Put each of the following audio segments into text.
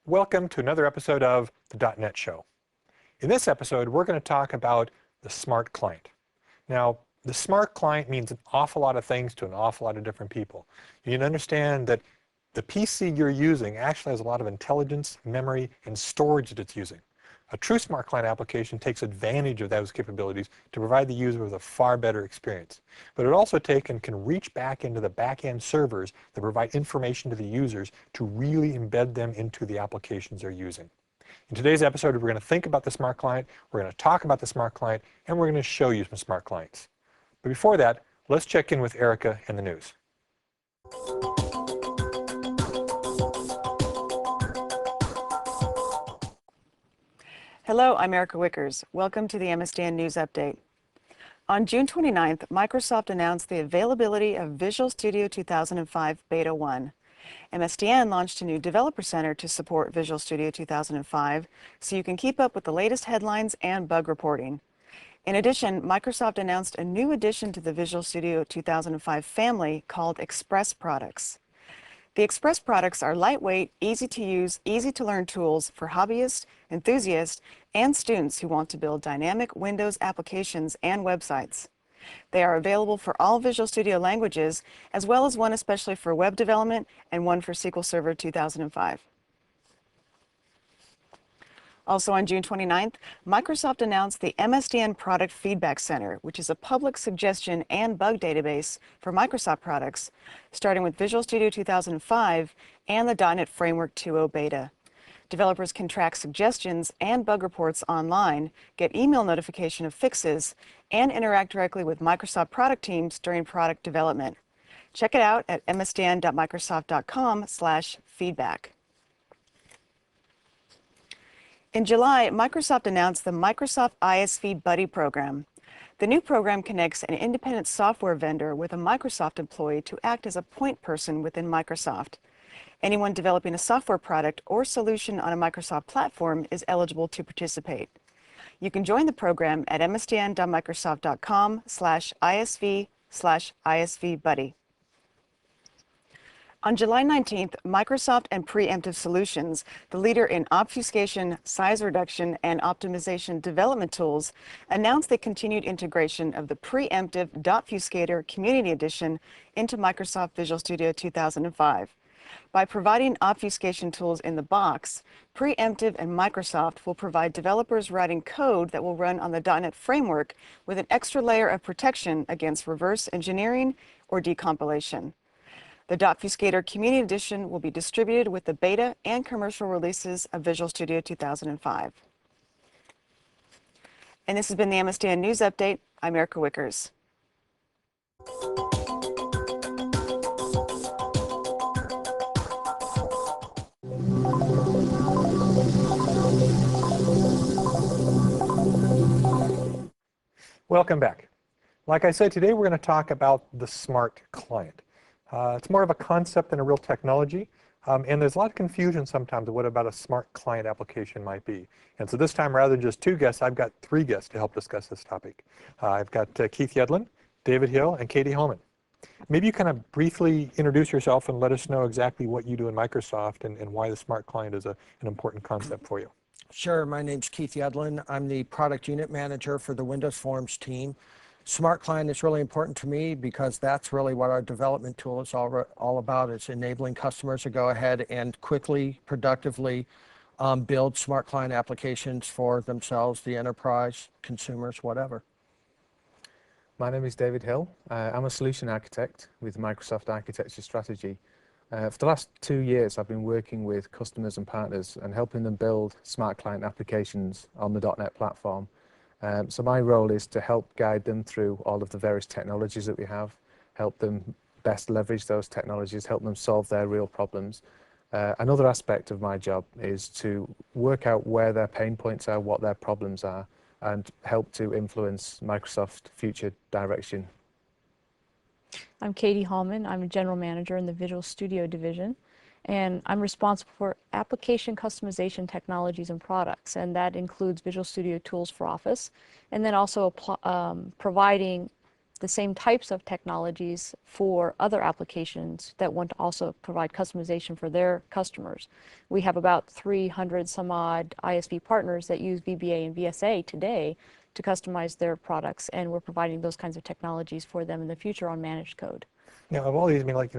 Welcome to another episode of the .NET Show. In this episode, we're going to talk about the smart client. Now, the smart client means an awful lot of things to an awful lot of different people. You need to understand that the PC you're using actually has a lot of intelligence, memory, and storage that it's using. A true smart client application takes advantage of those capabilities to provide the user with a far better experience. But it also can reach back into the back-end servers that provide information to the users to really embed them into the applications they're using. In today's episode, we're going to think about the smart client, we're going to talk about the smart client, and we're going to show you some smart clients. But before that, let's check in with Erica and the news. Hello, I'm Erica Wiechers. Welcome to the MSDN News Update. On June 29th, Microsoft announced the availability of Visual Studio 2005 Beta 1. MSDN launched a new Developer Center to support Visual Studio 2005, so you can keep up with the latest headlines and bug reporting. In addition, Microsoft announced a new addition to the Visual Studio 2005 family called Express products. The Express products are lightweight, easy to use, easy to learn tools for hobbyists, enthusiasts, and students who want to build dynamic Windows applications and websites. They are available for all Visual Studio languages, as well as one especially for web development and one for SQL Server 2005. Also on June 29th, Microsoft announced the MSDN Product Feedback Center, which is a public suggestion and bug database for Microsoft products, starting with Visual Studio 2005 and the .NET Framework 2.0 beta. Developers can track suggestions and bug reports online, get email notification of fixes, and interact directly with Microsoft product teams during product development. Check it out at msdn.microsoft.com/feedback. In July, Microsoft announced the Microsoft ISV Buddy program. The new program connects an independent software vendor with a Microsoft employee to act as a point person within Microsoft. Anyone developing a software product or solution on a Microsoft platform is eligible to participate. You can join the program at msdn.microsoft.com/ISV/ISVBuddy. On July 19th, Microsoft and Preemptive Solutions, the leader in obfuscation, size reduction, and optimization development tools, announced the continued integration of the Preemptive Dotfuscator Community Edition into Microsoft Visual Studio 2005. By providing obfuscation tools in the box, Preemptive and Microsoft will provide developers writing code that will run on the .NET Framework with an extra layer of protection against reverse engineering or decompilation. The Dotfuscator Community Edition will be distributed with the beta and commercial releases of Visual Studio 2005. And this has been the MSDN News Update. I'm Erica Wiechers. Welcome back. Like I said, today we're going to talk about the smart client. It's more of a concept than a real technology, and there's a lot of confusion sometimes of what about a smart client application might be. And so this time, rather than just two guests, I've got three guests to help discuss this topic. I've got Keith Yedlin, David Hill, and Katie Hallman. Maybe you kind of briefly introduce yourself and let us know exactly what you do in Microsoft and why the smart client is an important concept for you. Sure, my name's Keith Yedlin. I'm the product unit manager for the Windows Forms team. Smart Client is really important to me because that's really what our development tool is all about. It's enabling customers to go ahead and quickly, productively build Smart Client applications for themselves, the enterprise, consumers, whatever. My name is David Hill. I'm a solution architect with Microsoft Architecture Strategy. For the last 2 years, I've been working with customers and partners and helping them build smart client applications on the .NET platform. So my role is to help guide them through all of the various technologies that we have, help them best leverage those technologies, help them solve their real problems. Another aspect of my job is to work out where their pain points are, what their problems are, and help to influence Microsoft's future direction. I'm Katie Hallman. I'm a general manager in the Visual Studio division, and I'm responsible for application customization technologies and products, and that includes Visual Studio tools for Office, and then also providing the same types of technologies for other applications that want to also provide customization for their customers. We have about 300 some odd ISV partners that use VBA and VSA today to customize their products, and we're providing those kinds of technologies for them in the future on managed code. Now, of all these, I mean, like,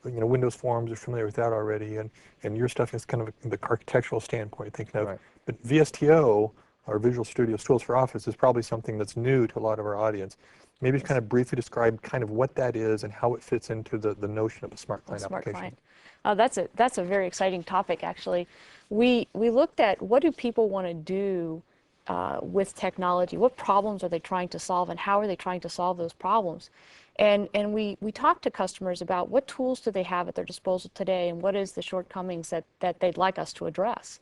Windows Forms, you're familiar with that already, and your stuff is kind of the architectural standpoint, thinking of. Right. But VSTO, or Visual Studio Tools for Office, is probably something that's new to a lot of our audience. Maybe just kind of briefly describe kind of what that is and how it fits into the notion of a smart client application. That's a very exciting topic, actually. We looked at what do people want to do with technology, what problems are they trying to solve, and how are they trying to solve those problems. And we talked to customers about what tools do they have at their disposal today, and what is the shortcomings that they'd like us to address.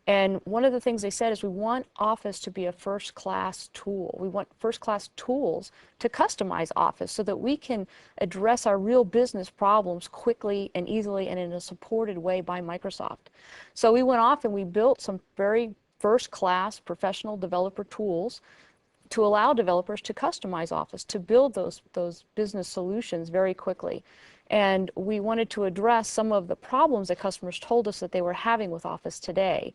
And one of the things they said is we want Office to be a first-class tool. We want first-class tools to customize Office so that we can address our real business problems quickly and easily and in a supported way by Microsoft. So we went off and we built some very first-class professional developer tools to allow developers to customize Office, to build those business solutions very quickly. And we wanted to address some of the problems that customers told us that they were having with Office today.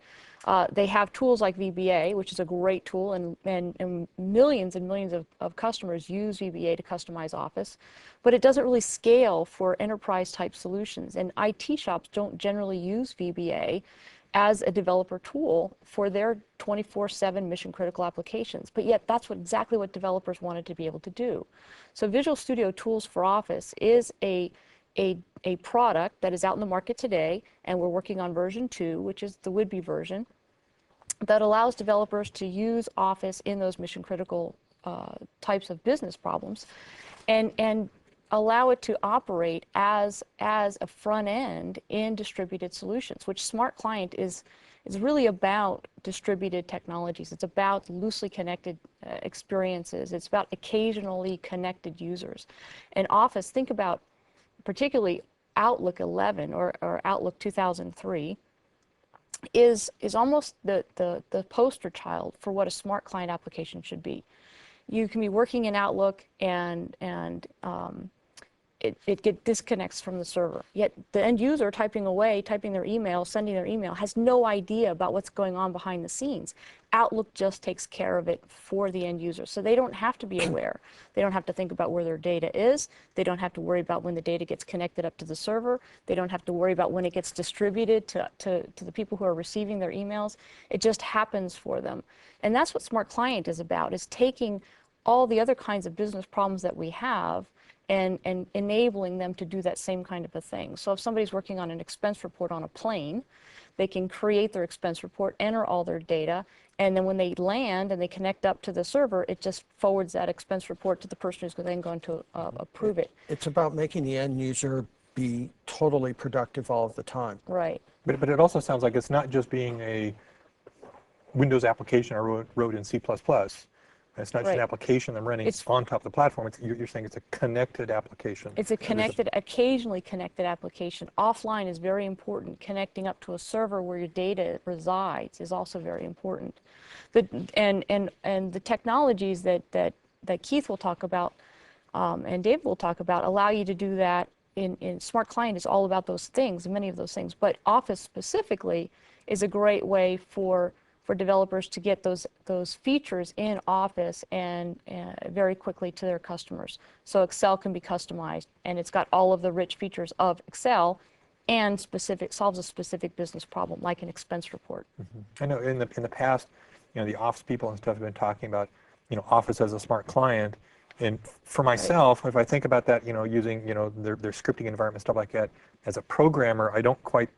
They have tools like VBA, which is a great tool, and millions and millions of customers use VBA to customize Office, but it doesn't really scale for enterprise-type solutions. And IT shops don't generally use VBA as a developer tool for their 24/7 mission-critical applications. But yet that's exactly what developers wanted to be able to do. So Visual Studio Tools for Office is a product that is out in the market today, and we're working on version 2, which is the would-be version, that allows developers to use Office in those mission-critical types of business problems, and allow it to operate as a front end in distributed solutions, which Smart Client is really about distributed technologies. It's about loosely connected experiences. It's about occasionally connected users. And Office, think about particularly Outlook 11 or Outlook 2003, is almost the poster child for what a Smart Client application should be. You can be working in Outlook and it disconnects from the server. Yet the end user typing away, typing their email, sending their email, has no idea about what's going on behind the scenes. Outlook just takes care of it for the end user. So they don't have to be aware. They don't have to think about where their data is. They don't have to worry about when the data gets connected up to the server. They don't have to worry about when it gets distributed to the people who are receiving their emails. It just happens for them. And that's what Smart Client is about, is taking all the other kinds of business problems that we have and enabling them to do that same kind of a thing. So if somebody's working on an expense report on a plane, they can create their expense report, enter all their data, and then when they land and they connect up to the server, it just forwards that expense report to the person who's then going to approve it. It's about making the end user be totally productive all of the time. Right. But it also sounds like it's not just being a Windows application I wrote in C++. It's not just Right. an application I'm running on top of the platform. You're saying it's a connected application. It's a connected, occasionally connected application. Offline is very important. Connecting up to a server where your data resides is also very important. And the technologies that Keith will talk about and David will talk about allow you to do that. In Smart Client is all about those things, many of those things. But Office specifically is a great way for developers to get those features in Office and very quickly to their customers. So Excel can be customized, and it's got all of the rich features of Excel, and solves a specific business problem, like an expense report. I know in the past, the Office people and stuff have been talking about, Office as a smart client. And for myself, if I think about that, using, their scripting environment, stuff like that, as a programmer, I don't quite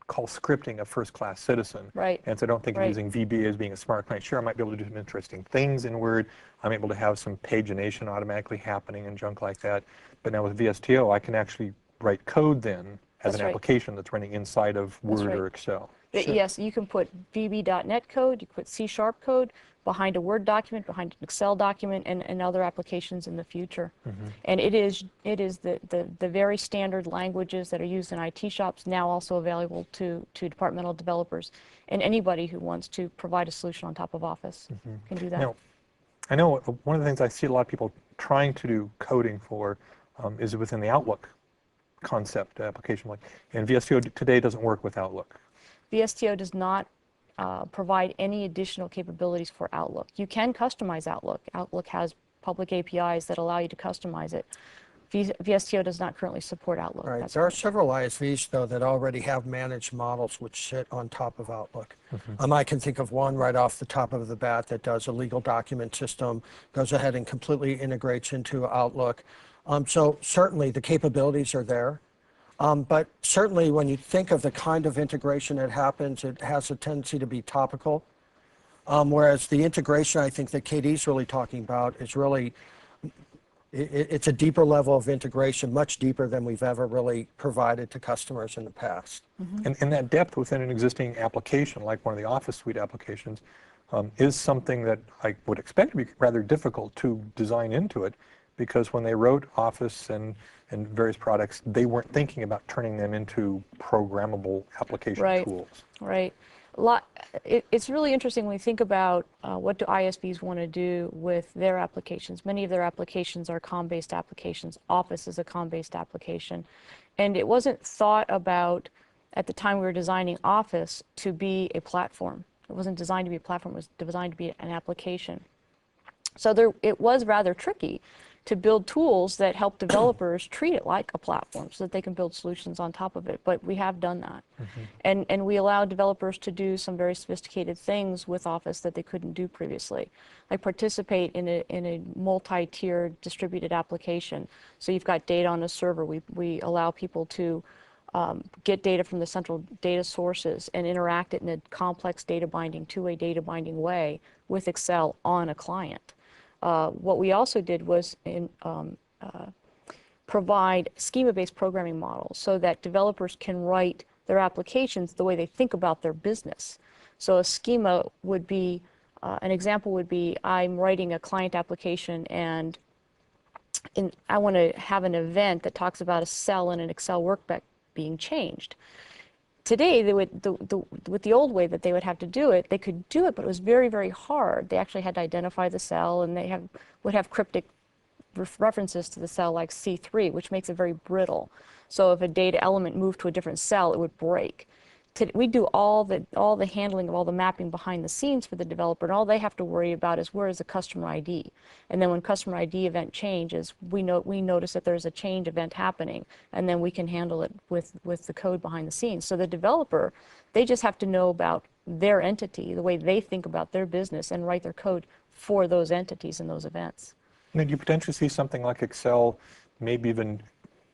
call scripting a first-class citizen. Right. And so I don't think of Right. using VBA as being a smart client. Sure, I might be able to do some interesting things in Word. I'm able to have some pagination automatically happening and junk like that. But now with VSTO, I can actually write code then as That's an right. application that's running inside of That's Word right. or Excel. Yes, you can put VB.NET code, you can put C# code behind a Word document, behind an Excel document, and other applications in the future. And it is the very standard languages that are used in IT shops now also available to departmental developers, and anybody who wants to provide a solution on top of Office can do that. Now, I know one of the things I see a lot of people trying to do coding for is within the Outlook concept application. And VSTO today doesn't work with Outlook. VSTO does not provide any additional capabilities for Outlook. You can customize Outlook. Outlook has public APIs that allow you to customize it. VSTO does not currently support Outlook. Right. That's There are correct. several ISVs, though, that already have managed models which sit on top of Outlook. I can think of one right off the top of the bat that does a legal document system, goes ahead and completely integrates into Outlook. So certainly the capabilities are there. But certainly when you think of the kind of integration that happens, it has a tendency to be topical. Whereas the integration I think that Katie's really talking about is really, it's a deeper level of integration, much deeper than we've ever really provided to customers in the past. And that depth within an existing application, like one of the Office Suite applications, is something that I would expect to be rather difficult to design into it, because when they wrote Office and various products, they weren't thinking about turning them into programmable application tools. Right. It's really interesting when we think about what do ISVs want to do with their applications. Many of their applications are COM-based applications. Office is a COM-based application. And it wasn't thought about at the time we were designing Office to be a platform. It wasn't designed to be a platform. It was designed to be an application. So it was rather tricky to build tools that help developers treat it like a platform so that they can build solutions on top of it. But we have done that. And we allow developers to do some very sophisticated things with Office that they couldn't do previously. Like participate in a multi-tiered distributed application. So you've got data on a server. We allow people to get data from the central data sources and interact it in a complex data binding, two-way data binding way with Excel on a client. What we also did was provide schema-based programming models so that developers can write their applications the way they think about their business. So a schema would be, an example would be, I'm writing a client application and I want to have an event that talks about a cell in an Excel workbook being changed. Today, they would, with the old way that they would have to do it, they could do it, but it was very, very hard. They actually had to identify the cell, and they would have cryptic references to the cell like C3, which makes it very brittle. So if a data element moved to a different cell, it would break. We do all the handling of all the mapping behind the scenes for the developer, and all they have to worry about is where is the customer ID. And then when customer ID event changes, we notice that there's a change event happening, and then we can handle it with the code behind the scenes. So the developer, they just have to know about their entity, the way they think about their business, and write their code for those entities and those events. And then you potentially see something like Excel, maybe even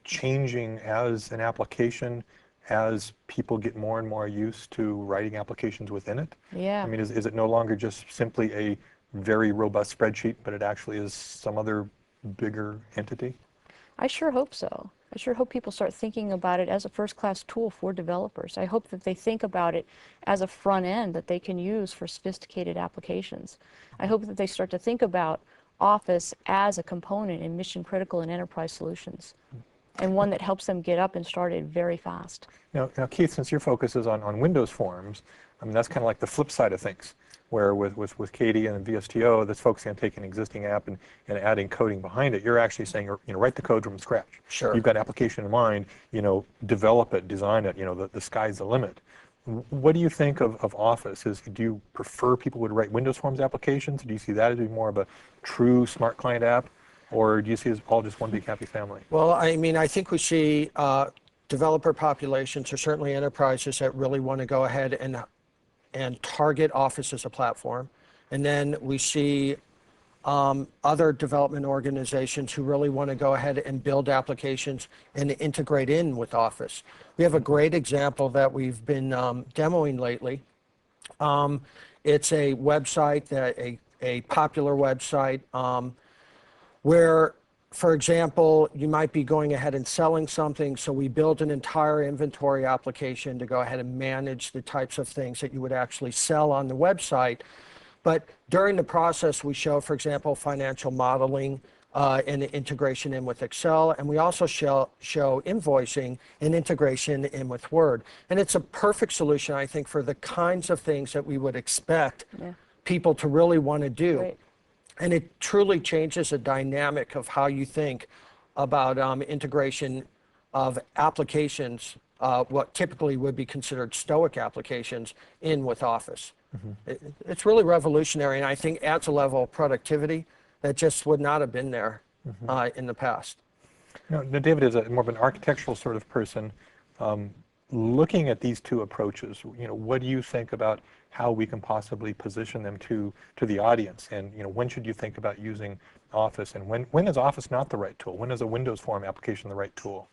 changing as an application as people get more and more used to writing applications within it? Yeah. I mean, is it no longer just simply a very robust spreadsheet, but it actually is some other bigger entity? I sure hope so. I sure hope people start thinking about it as a first-class tool for developers. I hope that they think about it as a front end that they can use for sophisticated applications. I hope that they start to think about Office as a component in mission-critical and enterprise solutions, and one that helps them get up and started very fast. Now Keith, since your focus is on Windows Forms, I mean, that's kind of like the flip side of things, where with Katie and VSTO, that's focusing on taking an existing app and adding coding behind it. You're actually saying, write the code from scratch. Sure. You've got an application in mind, develop it, design it, the sky's the limit. What do you think of Office? Do you prefer people would write Windows Forms applications? Do you see that as being more of a true smart client app? Or do you see it as all just one big happy family? Well, I mean, I think we see developer populations, or certainly enterprises, that really want to go ahead and target Office as a platform. And then we see other development organizations who really want to go ahead and build applications and integrate in with Office. We have a great example that we've been demoing lately. It's a website, a popular website, where, for example, you might be going ahead and selling something, so we build an entire inventory application to go ahead and manage the types of things that you would actually sell on the website. But during the process, we show, for example, financial modeling and integration in with Excel, and we also show invoicing and integration in with Word. And it's a perfect solution, I think, for the kinds of things that we would expect people to really want to do. Right. And it truly changes the dynamic of how you think about integration of applications, what typically would be considered stoic applications, in with Office. It's really revolutionary, and I think adds a level of productivity that just would not have been there in the past. Now, David is more of an architectural sort of person. Looking at these two approaches, what do you think about how we can possibly position them to the audience? And when should you think about using Office, and when is Office not the right tool? When is a Windows Form application the right tool?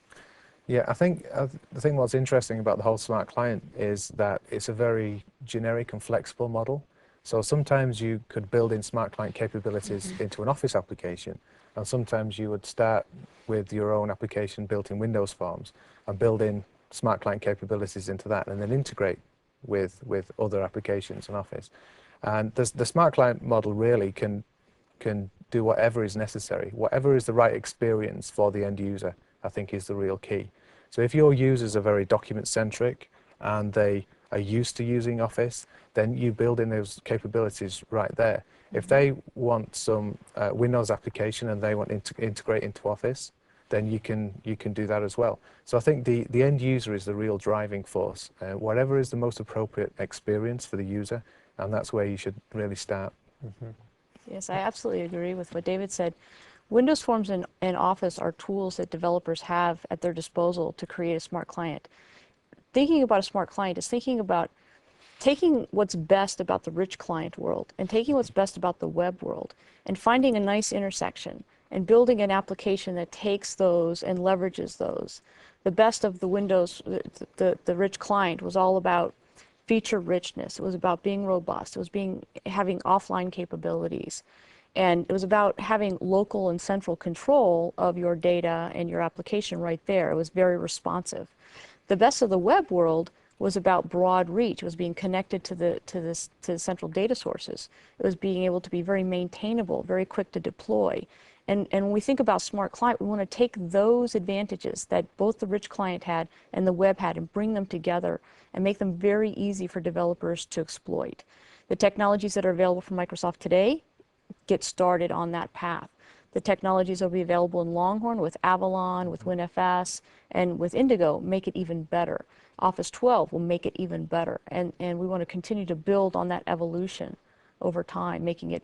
Yeah, I think the thing what's interesting about the whole smart client is that it's a very generic and flexible model. So sometimes you could build in smart client capabilities into an Office application, and sometimes you would start with your own application built in Windows Forms and build in smart client capabilities into that, and then integrate with other applications in Office. And the smart client model really can do whatever is necessary, whatever is the right experience for the end user, I think is the real key. So if your users are very document-centric and they are used to using Office, then you build in those capabilities right there. If they want some Windows application and they want to integrate into Office, then you can do that as well. So I think the end user is the real driving force. Whatever is the most appropriate experience for the user, and that's where you should really start. Yes, I absolutely agree with what David said. Windows Forms and Office are tools that developers have at their disposal to create a smart client. Thinking about a smart client is thinking about taking what's best about the rich client world and taking what's best about the web world and finding a nice intersection and building an application that takes those and leverages those. The best of the Windows, the rich client was all about feature richness. It was about being robust. It was having offline capabilities. And it was about having local and central control of your data and your application right there. It was very responsive. The best of the web world was about broad reach. It was being connected to the central data sources. It was being able to be very maintainable, very quick to deploy. And when we think about smart client, we want to take those advantages that both the rich client had and the web had and bring them together and make them very easy for developers to exploit. The technologies that are available from Microsoft today get started on that path. The technologies that will be available in Longhorn with Avalon, with WinFS, and with Indigo make it even better. Office 12 will make it even better. And we want to continue to build on that evolution over time, making it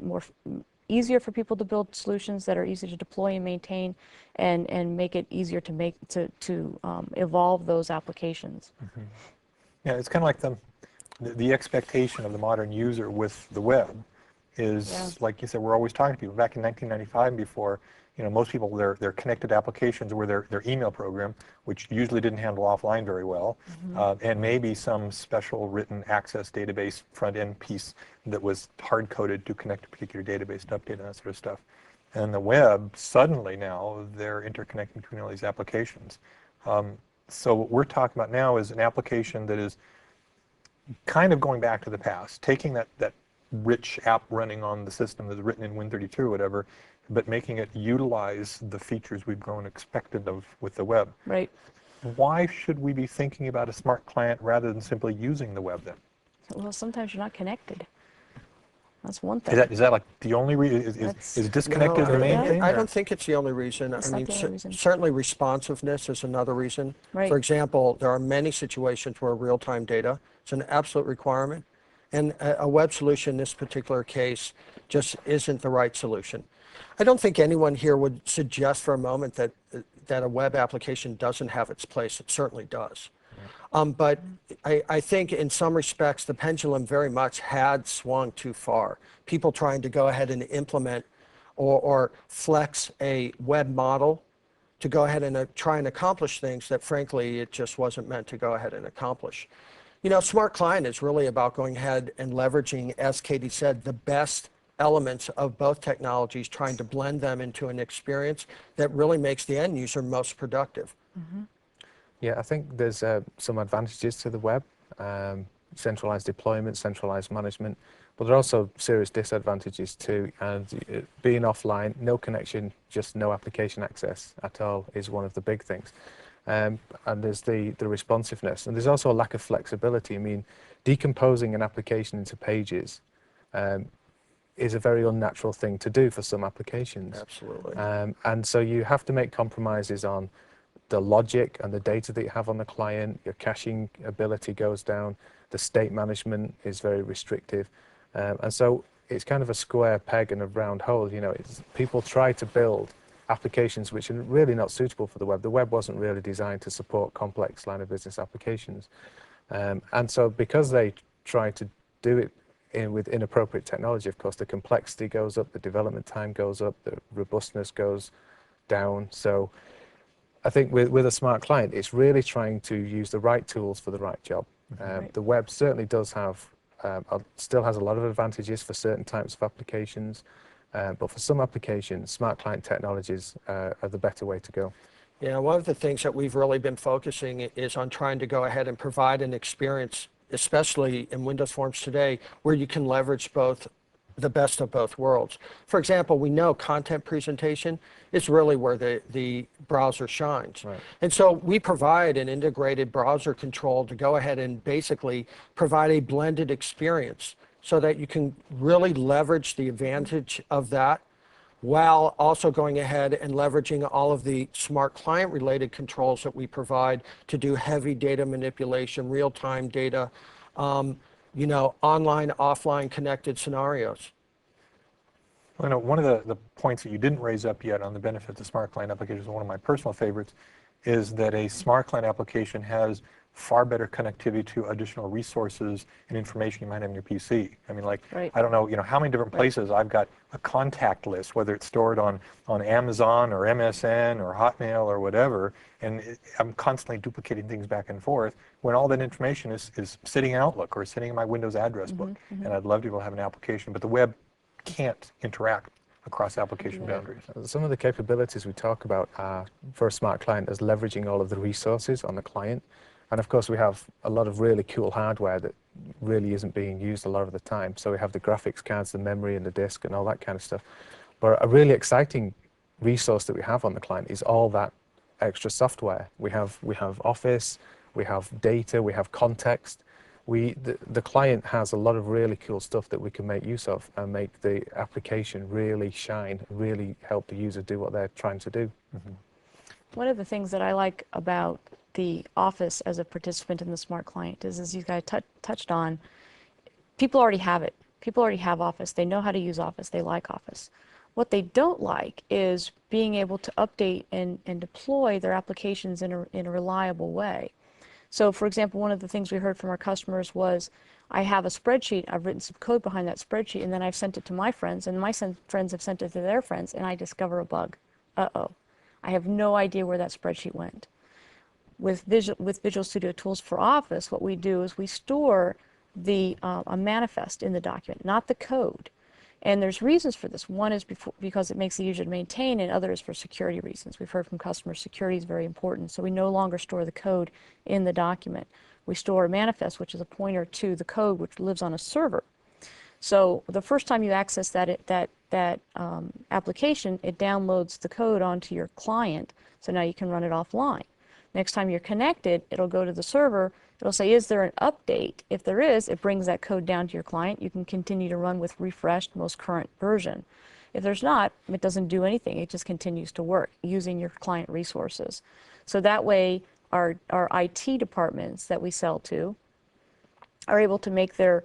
easier for people to build solutions that are easy to deploy and maintain, and make it easier to evolve those applications. Yeah, it's kind of like the expectation of the modern user with the web is, like you said, we're always talking to people. Back in 1995 and before, most people, their connected applications were their email program, which usually didn't handle offline very well, and maybe some special written access database front-end piece that was hard-coded to connect to a particular database to update and that sort of stuff. And the web, suddenly now, they're interconnecting between all these applications. So what we're talking about now is an application that is kind of going back to the past, taking that rich app running on the system that's written in Win32 or whatever, but making it utilize the features we've grown expected of with the web. Right. Why should we be thinking about a smart client rather than simply using the web then? Well, sometimes you're not connected. That's one thing. Is that like the only reason? Is disconnected the main thing? I don't think it's the only reason. It's not the only reason. Certainly responsiveness is another reason. Right. For example, there are many situations where real-time data is an absolute requirement, and a web solution in this particular case just isn't the right solution. I don't think anyone here would suggest for a moment that a web application doesn't have its place. It certainly does. But I think in some respects, the pendulum very much had swung too far. People trying to go ahead and implement or flex a web model to go ahead and try and accomplish things that, frankly, it just wasn't meant to go ahead and accomplish. Smart client is really about going ahead and leveraging, as Katie said, the best elements of both technologies, trying to blend them into an experience that really makes the end user most productive. Yeah, I think there's some advantages to the web, centralized deployment, centralized management, but there are also serious disadvantages too. And being offline, no connection, just no application access at all is one of the big things. And there's the responsiveness, and there's also a lack of flexibility. I mean, decomposing an application into pages is a very unnatural thing to do for some applications. Absolutely. And so you have to make compromises on the logic and the data that you have on the client. Your caching ability goes down. The state management is very restrictive. And so it's kind of a square peg and a round hole. You know, people try to build applications which are really not suitable for the web. The web wasn't really designed to support complex line of business applications. And so because they try to do it with inappropriate technology, of course, the complexity goes up, the development time goes up, the robustness goes down. So I think with a smart client, it's really trying to use the right tools for the right job. Right. The web certainly does have, still has a lot of advantages for certain types of applications, but for some applications, smart client technologies are the better way to go. Yeah, one of the things that we've really been focusing is on trying to go ahead and provide an experience, especially in Windows Forms today, where you can leverage both the best of both worlds. For example, we know content presentation is really where the browser shines. Right. And so we provide an integrated browser control to go ahead and basically provide a blended experience so that you can really leverage the advantage of that while also going ahead and leveraging all of the smart client related controls that we provide to do heavy data manipulation, real-time data, you know, online, offline connected scenarios. Well, you know, one of the points that you didn't raise up yet on the benefits of smart client applications, one of my personal favorites, is that a smart client application has far better connectivity to additional resources and information you might have in your PC. I mean, like, Right. I don't know, you know, how many different places I've got a contact list, whether it's stored on Amazon or MSN or Hotmail or whatever, and I'm constantly duplicating things back and forth when all that information is sitting in Outlook or sitting in my Windows address book. And I'd love to be able to have an application, but the web can't interact across application boundaries. Some of the capabilities we talk about are, for a smart client, as leveraging all of the resources on the client. And of course, we have a lot of really cool hardware that really isn't being used a lot of the time. So we have the graphics cards, the memory and the disk and all that kind of stuff. But a really exciting resource that we have on the client is all that extra software. We have Office, we have data, we have context. The client has a lot of really cool stuff that we can make use of and make the application really shine, really help the user do what they're trying to do. One of the things that I like about the Office as a participant in the smart client is, as you guys touched on, people already have it. People already have Office. They know how to use Office. They like Office. What they don't like is being able to update and deploy their applications in a reliable way. So, for example, one of the things we heard from our customers was, I have a spreadsheet, I've written some code behind that spreadsheet, and then I've sent it to my friends, and my friends have sent it to their friends, and I discover a bug. Uh-oh. I have no idea where that spreadsheet went. With Visual Studio Tools for Office, what we do is we store a manifest in the document, not the code. And there's reasons for this. One is because it makes it easier to maintain, and other is for security reasons. We've heard from customers security is very important, so we no longer store the code in the document. We store a manifest, which is a pointer to the code, which lives on a server. So the first time you access that application, it downloads the code onto your client, so now you can run it offline. Next time you're connected, it'll go to the server. It'll say, is there an update? If there is, it brings that code down to your client. You can continue to run with refreshed, most current version. If there's not, it doesn't do anything. It just continues to work using your client resources. So that way, our IT departments that we sell to are able to make their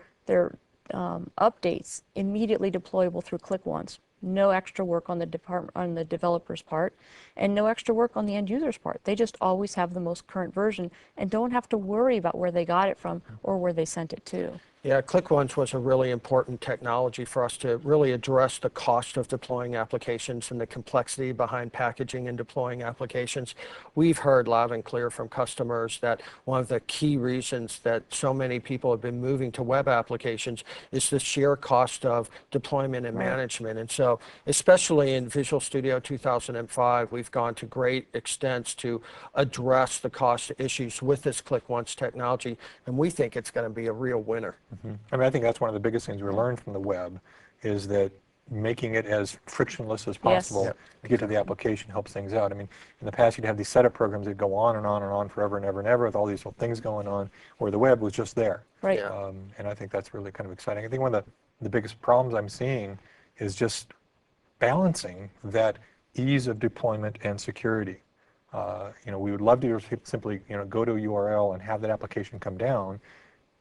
updates immediately deployable through click once. No extra work on the developer's part, and no extra work on the end user's part. They just always have the most current version and don't have to worry about where they got it from or where they sent it to. Yeah, ClickOnce was a really important technology for us to really address the cost of deploying applications and the complexity behind packaging and deploying applications. We've heard loud and clear from customers that one of the key reasons that so many people have been moving to web applications is the sheer cost of deployment and management. And so, especially in Visual Studio 2005, we've gone to great extents to address the cost issues with this ClickOnce technology, and we think it's going to be a real winner. I mean, I think that's one of the biggest things we learned from the web, is that making it as frictionless as possible to get to the application helps things out. I mean, in the past you'd have these setup programs that go on and on and on forever and ever and ever with all these little things going on, where the web was just there. Right. Yeah. And I think that's really kind of exciting. I think one of the biggest problems I'm seeing is just balancing that ease of deployment and security. We would love to simply, go to a URL and have that application come down.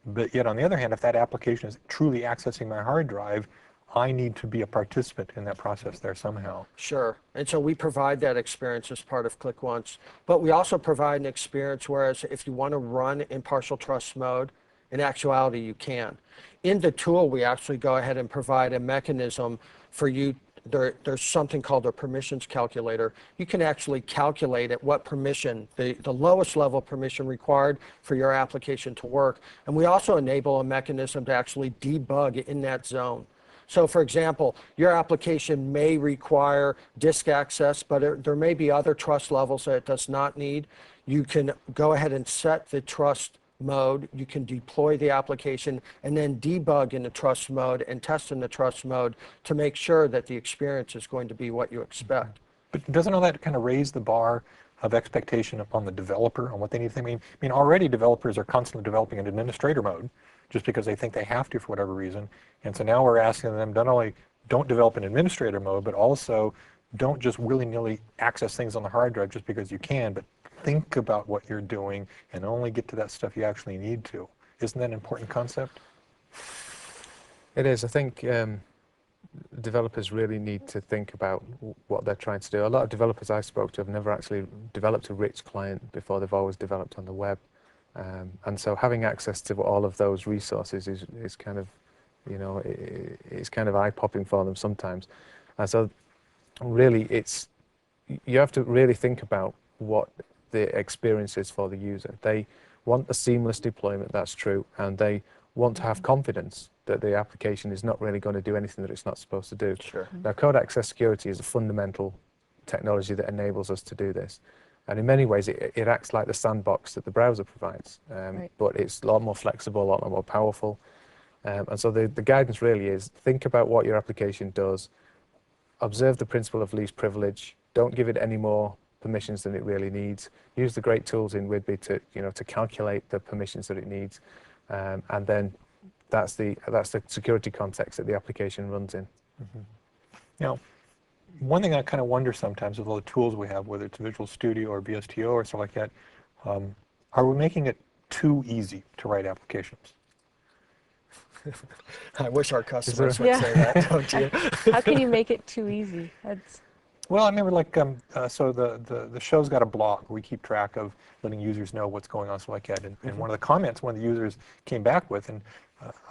But yet on the other hand, if that application is truly accessing my hard drive, I need to be a participant in that process there somehow. Sure. And so we provide that experience as part of Click Once, but we also provide an experience whereas if you want to run in partial trust mode, in actuality you can. In the tool, we actually go ahead and provide a mechanism for you. There's something called a permissions calculator. You can actually calculate at what permission, the lowest level permission required for your application to work. And we also enable a mechanism to actually debug in that zone. So for example, your application may require disk access, but there may be other trust levels that it does not need. You can go ahead and set the trust mode. You can deploy the application and then debug in the trust mode and test in the trust mode to make sure that the experience is going to be what you expect. But doesn't all that kind of raise the bar of expectation upon the developer on what they need to think? I mean, already developers are constantly developing in administrator mode just because they think they have to for whatever reason. And so now we're asking them not only don't develop in administrator mode, but also don't just willy-nilly access things on the hard drive just because you can, but think about what you're doing and only get to that stuff you actually need to. Isn't that an important concept? It is. I think developers really need to think about what they're trying to do. A lot of developers I spoke to have never actually developed a rich client before. They've always developed on the web. And so having access to all of those resources is kind of, it's kind of eye-popping for them sometimes. And so really you have to really think about what the experience is for the user. They want a seamless deployment, that's true, and they want to have confidence that the application is not really going to do anything that it's not supposed to do. Sure. Now, code access security is a fundamental technology that enables us to do this. And in many ways, it acts like the sandbox that the browser provides, Right. but it's a lot more flexible, a lot more powerful. And so the guidance really is think about what your application does, observe the principle of least privilege, don't give it any more permissions than it really needs. Use the great tools in Whidbey to calculate the permissions that it needs, and then that's the security context that the application runs in. Mm-hmm. Now, one thing I kind of wonder sometimes with all the tools we have, whether it's Visual Studio or VSTO or stuff like that, are we making it too easy to write applications? I wish our customers there- would say that, don't you? How can you make it too easy? That's Well, I remember so the show's got a blog where we keep track of letting users know what's going on, stuff like that. And one of the comments one of the users came back with, and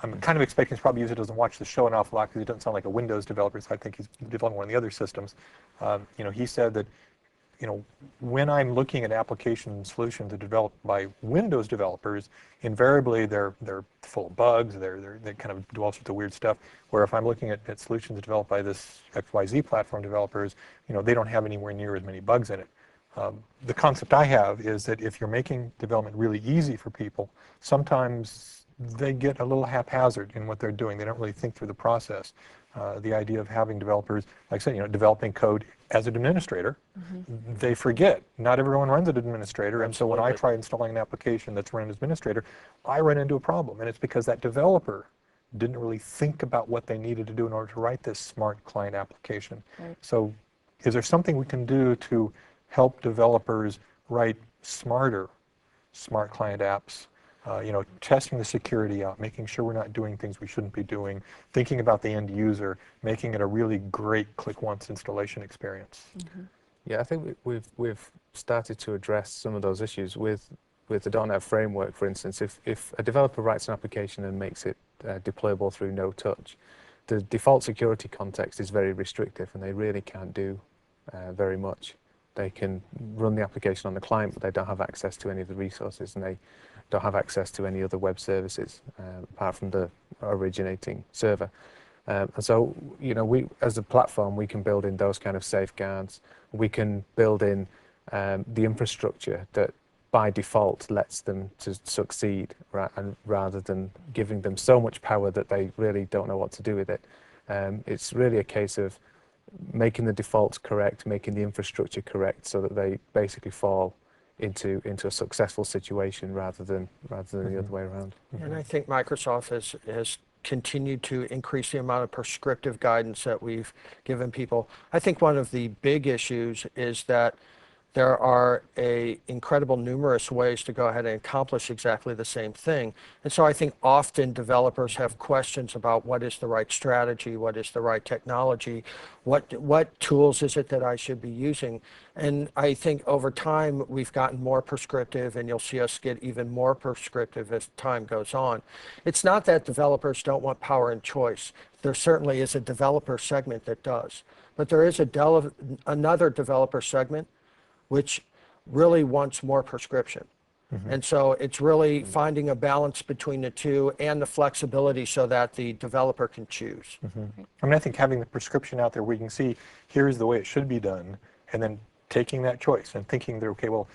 I'm kind of expecting this probably user doesn't watch the show an awful lot because he doesn't sound like a Windows developer, so I think he's developing one of the other systems. He said that, when I'm looking at application solutions developed by Windows developers, invariably they're full of bugs, they kind of do all sorts of weird stuff, where if I'm looking at solutions developed by this XYZ platform developers, they don't have anywhere near as many bugs in it. The concept I have is that if you're making development really easy for people, sometimes they get a little haphazard in what they're doing. They don't really think through the process. The idea of having developers, like I said, developing code as an administrator, they forget. Not everyone runs as an administrator, and so when I try installing an application that's run as administrator, I run into a problem, and it's because that developer didn't really think about what they needed to do in order to write this smart client application. Right. So is there something we can do to help developers write smarter smart client apps? Testing the security out, making sure we're not doing things we shouldn't be doing, thinking about the end user, making it a really great click once installation experience. Mm-hmm. Yeah, I think we've started to address some of those issues with the .NET framework. For instance, if a developer writes an application and makes it deployable through no touch, the default security context is very restrictive, and they really can't do very much. They can run the application on the client, but they don't have access to any of the resources, and they don't have access to any other web services apart from the originating server. And so, we as a platform, we can build in those kind of safeguards. We can build in the infrastructure that by default lets them to succeed, and rather than giving them so much power that they really don't know what to do with it. It's really a case of making the defaults correct, making the infrastructure correct, so that they basically fall into a successful situation rather than the other way around. And I think Microsoft has continue to increase the amount of prescriptive guidance that we've given people. I think one of the big issues is that there are incredible numerous ways to go ahead and accomplish exactly the same thing. And so I think often developers have questions about what is the right strategy, what is the right technology, what tools is it that I should be using. And I think over time we've gotten more prescriptive, and you'll see us get even more prescriptive as time goes on. It's not that developers don't want power and choice. There certainly is a developer segment that does. But there is another developer segment which really wants more prescription. And so it's really finding a balance between the two and the flexibility so that the developer can choose. I mean, I think having the prescription out there where you can see, here's the way it should be done, and then taking that choice and thinking that, okay, well,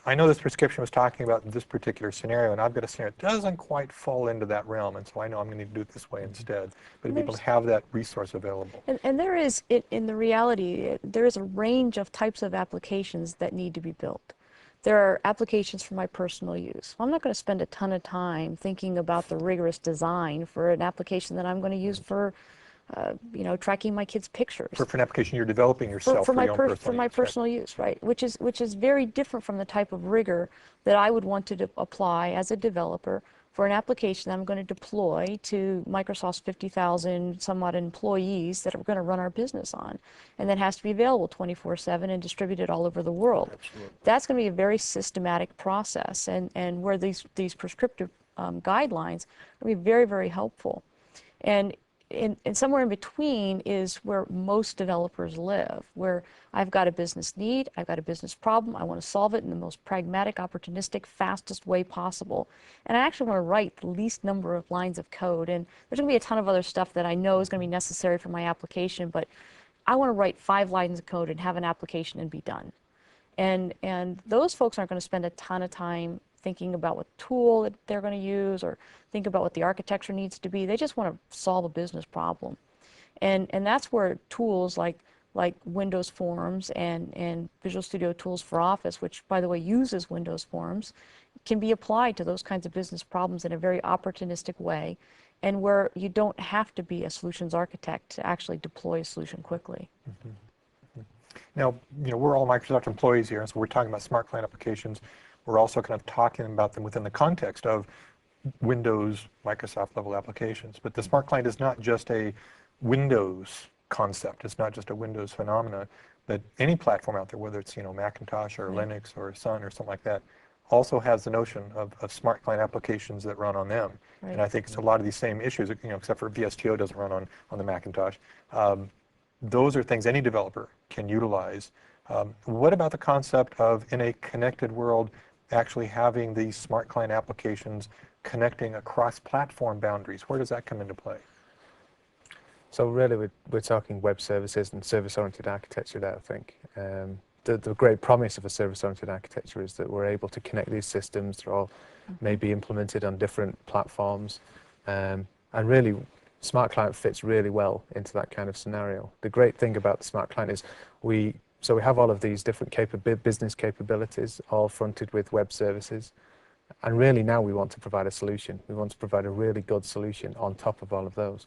I know this prescription was talking about this particular scenario, and I've got a scenario that doesn't quite fall into that realm, and so I know I'm going to need to do it this way instead. But to be able to have that resource available. And there is, in the reality, there is a range of types of applications that need to be built. There are applications for my personal use. I'm not going to spend a ton of time thinking about the rigorous design for an application that I'm going to use for, tracking my kids' pictures. For an application you're developing yourself for your own For my personal use, right? Which is very different from the type of rigor that I would want to apply as a developer for an application that I'm going to deploy to Microsoft's 50,000 somewhat employees that are going to run our business on, and that has to be available 24/7 and distributed all over the world. Absolutely. That's going to be a very systematic process, and where these prescriptive guidelines are going to be very, very helpful. And somewhere in between is where most developers live, where I've got a business need, I've got a business problem, I want to solve it in the most pragmatic, opportunistic, fastest way possible. And I actually want to write the least number of lines of code. And there's going to be a ton of other stuff that I know is going to be necessary for my application, but I want to write 5 lines of code and have an application and be done. And those folks aren't going to spend a ton of time thinking about what tool that they're going to use or think about what the architecture needs to be. They just want to solve a business problem. And that's where tools like Windows Forms and Visual Studio Tools for Office, which, by the way, uses Windows Forms, can be applied to those kinds of business problems in a very opportunistic way, and where you don't have to be a solutions architect to actually deploy a solution quickly. Now, we're all Microsoft employees here, and so we're talking about smart client applications. We're also kind of talking about them within the context of Windows, Microsoft level applications. But the smart client is not just a Windows concept. It's not just a Windows phenomena. That any platform out there, whether it's Macintosh or Linux or Sun or something like that, also has the notion of smart client applications that run on them. Right. And I think it's a lot of these same issues, except for VSTO doesn't run on the Macintosh. Those are things any developer can utilize. What about the concept of, in a connected world, actually having these smart client applications connecting across platform boundaries? Where does that come into play? So really, we're talking web services and service-oriented architecture there, I think. The great promise of a service-oriented architecture is that we're able to connect these systems. They're all maybe implemented on different platforms. And really, Smart Client fits really well into that kind of scenario. The great thing about the Smart Client is we have all of these different business capabilities, all fronted with web services. And really now we want to provide a solution. We want to provide a really good solution on top of all of those.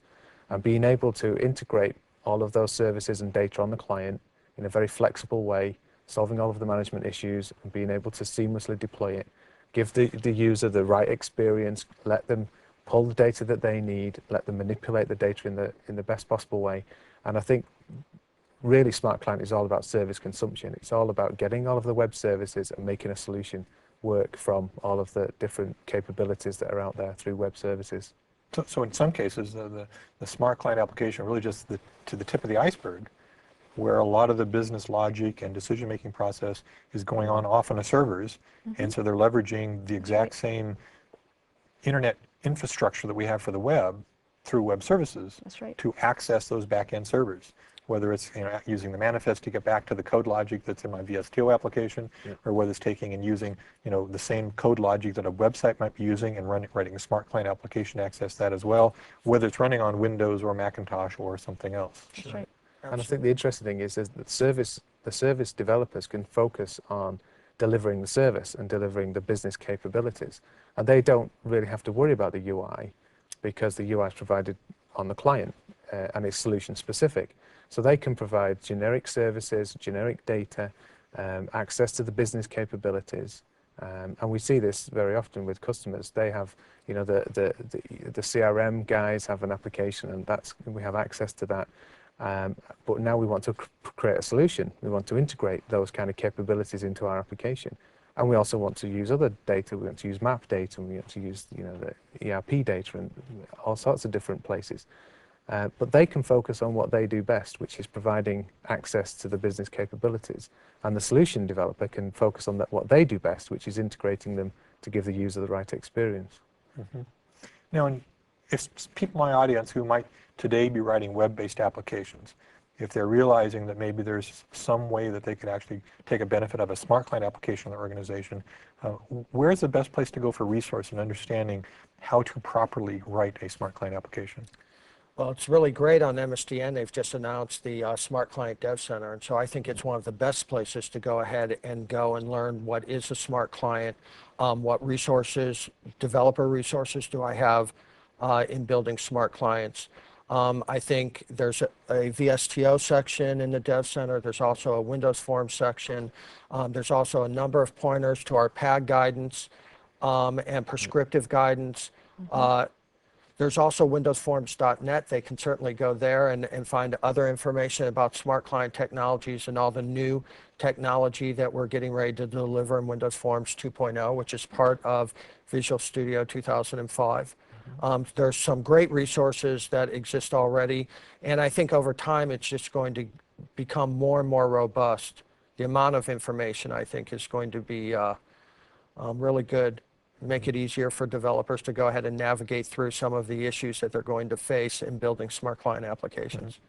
And being able to integrate all of those services and data on the client in a very flexible way, solving all of the management issues and being able to seamlessly deploy it, give the user the right experience, let them pull the data that they need, let them manipulate the data in the best possible way. And I think really Smart Client is all about service consumption. It's all about getting all of the web services and making a solution work from all of the different capabilities that are out there through web services. So in some cases, the smart client application really just to the tip of the iceberg, where a lot of the business logic and decision-making process is going on off on the servers, and so they're leveraging the exact same internet infrastructure that we have for the web through web services. That's right. To access those back-end servers, whether it's using the manifest to get back to the code logic that's in my VSTO application, or whether it's taking and using the same code logic that a website might be using and writing a smart client application to access that as well, whether it's running on Windows or Macintosh or something else. That's right. And I think the interesting thing is that the service developers can focus on delivering the service and delivering the business capabilities. And they don't really have to worry about the UI. because the UI is provided on the client and it's solution specific. So they can provide generic services, generic data, access to the business capabilities. And we see this very often with customers. They have, you know, the CRM guys have an application, and we have access to that. But now we want to create a solution. We want to integrate those kind of capabilities into our application. And we also want to use other data. We want to use map data, and we want to use, you know, the ERP data and all sorts of different places. But they can focus on what they do best, which is providing access to the business capabilities. And the solution developer can focus on what they do best, which is integrating them to give the user the right experience. Mm-hmm. Now, if people in my audience who might today be writing web-based applications, if they're realizing that maybe there's some way that they could actually take a benefit of a smart client application in their organization, where's the best place to go for resource and understanding how to properly write a smart client application? Well, it's really great on MSDN. They've just announced the Smart Client Dev Center. And so I think it's one of the best places to go ahead and go and learn what is a smart client, what resources, developer resources do I have in building smart clients. I think there's a VSTO section in the Dev Center. There's also a Windows Forms section. There's also a number of pointers to our PAG guidance and prescriptive guidance. There's also windowsforms.net. They can certainly go there and find other information about smart client technologies and all the new technology that we're getting ready to deliver in Windows Forms 2.0, which is part of Visual Studio 2005. There's some great resources that exist already, and I think over time it's just going to become more and more robust. The amount of information, I think, is going to be really good. Make it easier for developers to go ahead and navigate through some of the issues that they're going to face in building smart client applications.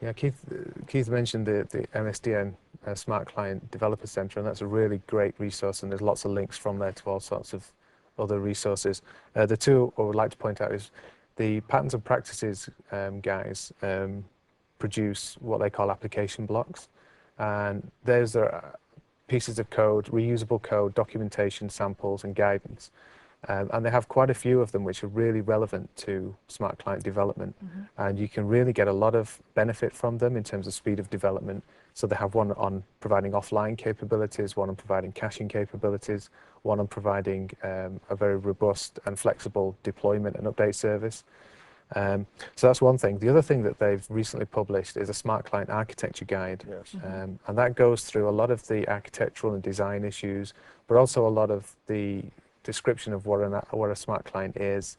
Yeah, Keith mentioned the MSDN Smart Client Developer Center, and that's a really great resource, and there's lots of links from there to all sorts of other resources. The two I would like to point out is the Patterns and Practices guys produce what they call application blocks, and those are pieces of code, reusable code, documentation, samples, and guidance. And they have quite a few of them which are really relevant to smart client development. And you can really get a lot of benefit from them in terms of speed of development. So they have one on providing offline capabilities, one on providing caching capabilities, one on providing a very robust and flexible deployment and update service. So that's one thing. The other thing that they've recently published is a smart client architecture guide. Yes. And that goes through a lot of the architectural and design issues, but also a lot of the description of what a smart client is,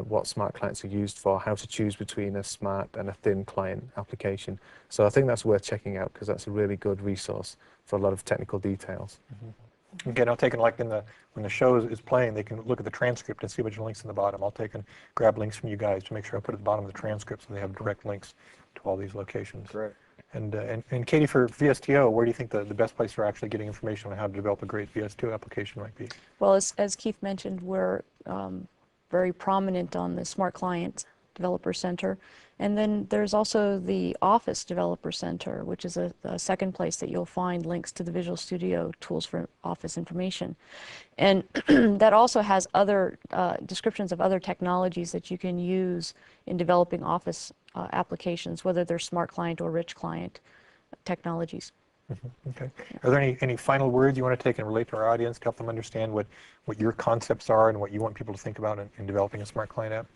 what smart clients are used for, how to choose between a smart and a thin client application. So I think that's worth checking out because that's a really good resource for a lot of technical details. Again, I'll take it like when the show is playing, they can look at the transcript and see which links in the bottom. I'll take and grab links from you guys to make sure I put at the bottom of the transcript so they have direct links to all these locations. Great. And Katie, for VSTO, where do you think the best place for actually getting information on how to develop a great VSTO application might be? Well, as Keith mentioned, we're very prominent on the Smart Client Developer Center. And then there's also the Office Developer Center, which is a second place that you'll find links to the Visual Studio tools for Office information. And that also has other descriptions of other technologies that you can use in developing Office applications, whether they're Smart Client or Rich Client technologies. Okay. Are there any final words you want to take and relate to our audience to help them understand what your concepts are and what you want people to think about in developing a smart client app?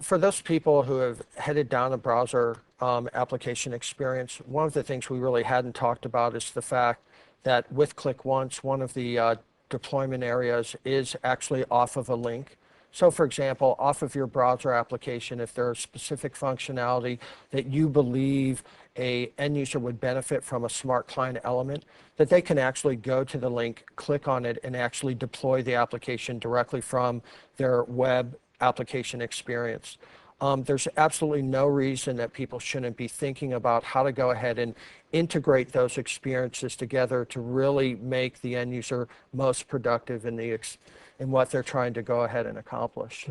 For those people who have headed down a browser application experience, one of the things we really hadn't talked about is the fact that with Click Once, one of the deployment areas is actually off of a link. So for example, off of your browser application, if there's specific functionality that you believe a end user would benefit from a smart client element, that they can actually go to the link, click on it, and actually deploy the application directly from their web application experience. There's absolutely no reason that people shouldn't be thinking about how to go ahead and integrate those experiences together to really make the end user most productive in what they're trying to go ahead and accomplish.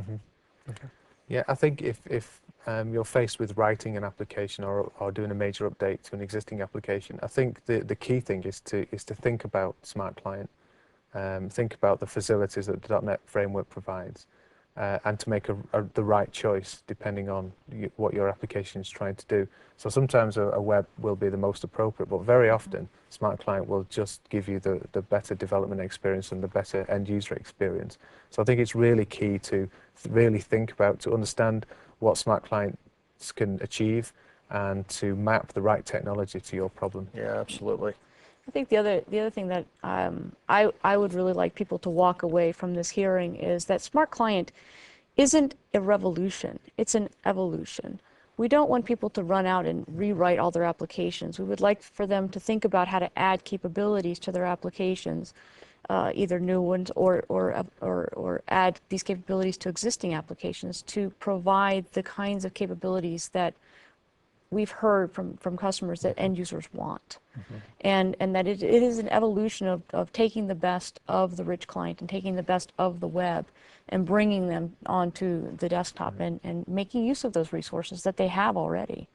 Okay. Yeah, I think if you're faced with writing an application or doing a major update to an existing application, I think the key thing is to think about Smart Client, think about the facilities that the .NET framework provides. and to make the right choice depending on what your application is trying to do. So sometimes a web will be the most appropriate, but very often Smart Client will just give you the better development experience and the better end user experience. So I think it's really key to really think about, to understand what Smart Clients can achieve and to map the right technology to your problem. Yeah, absolutely. I think the other thing that I would really like people to walk away from this hearing is that Smart Client isn't a revolution, it's an evolution. We don't want people to run out and rewrite all their applications. We would like for them to think about how to add capabilities to their applications, either new ones or add these capabilities to existing applications to provide the kinds of capabilities that we've heard from customers that end users want. And that it is an evolution of taking the best of the rich client and taking the best of the web and bringing them onto the desktop and making use of those resources that they have already.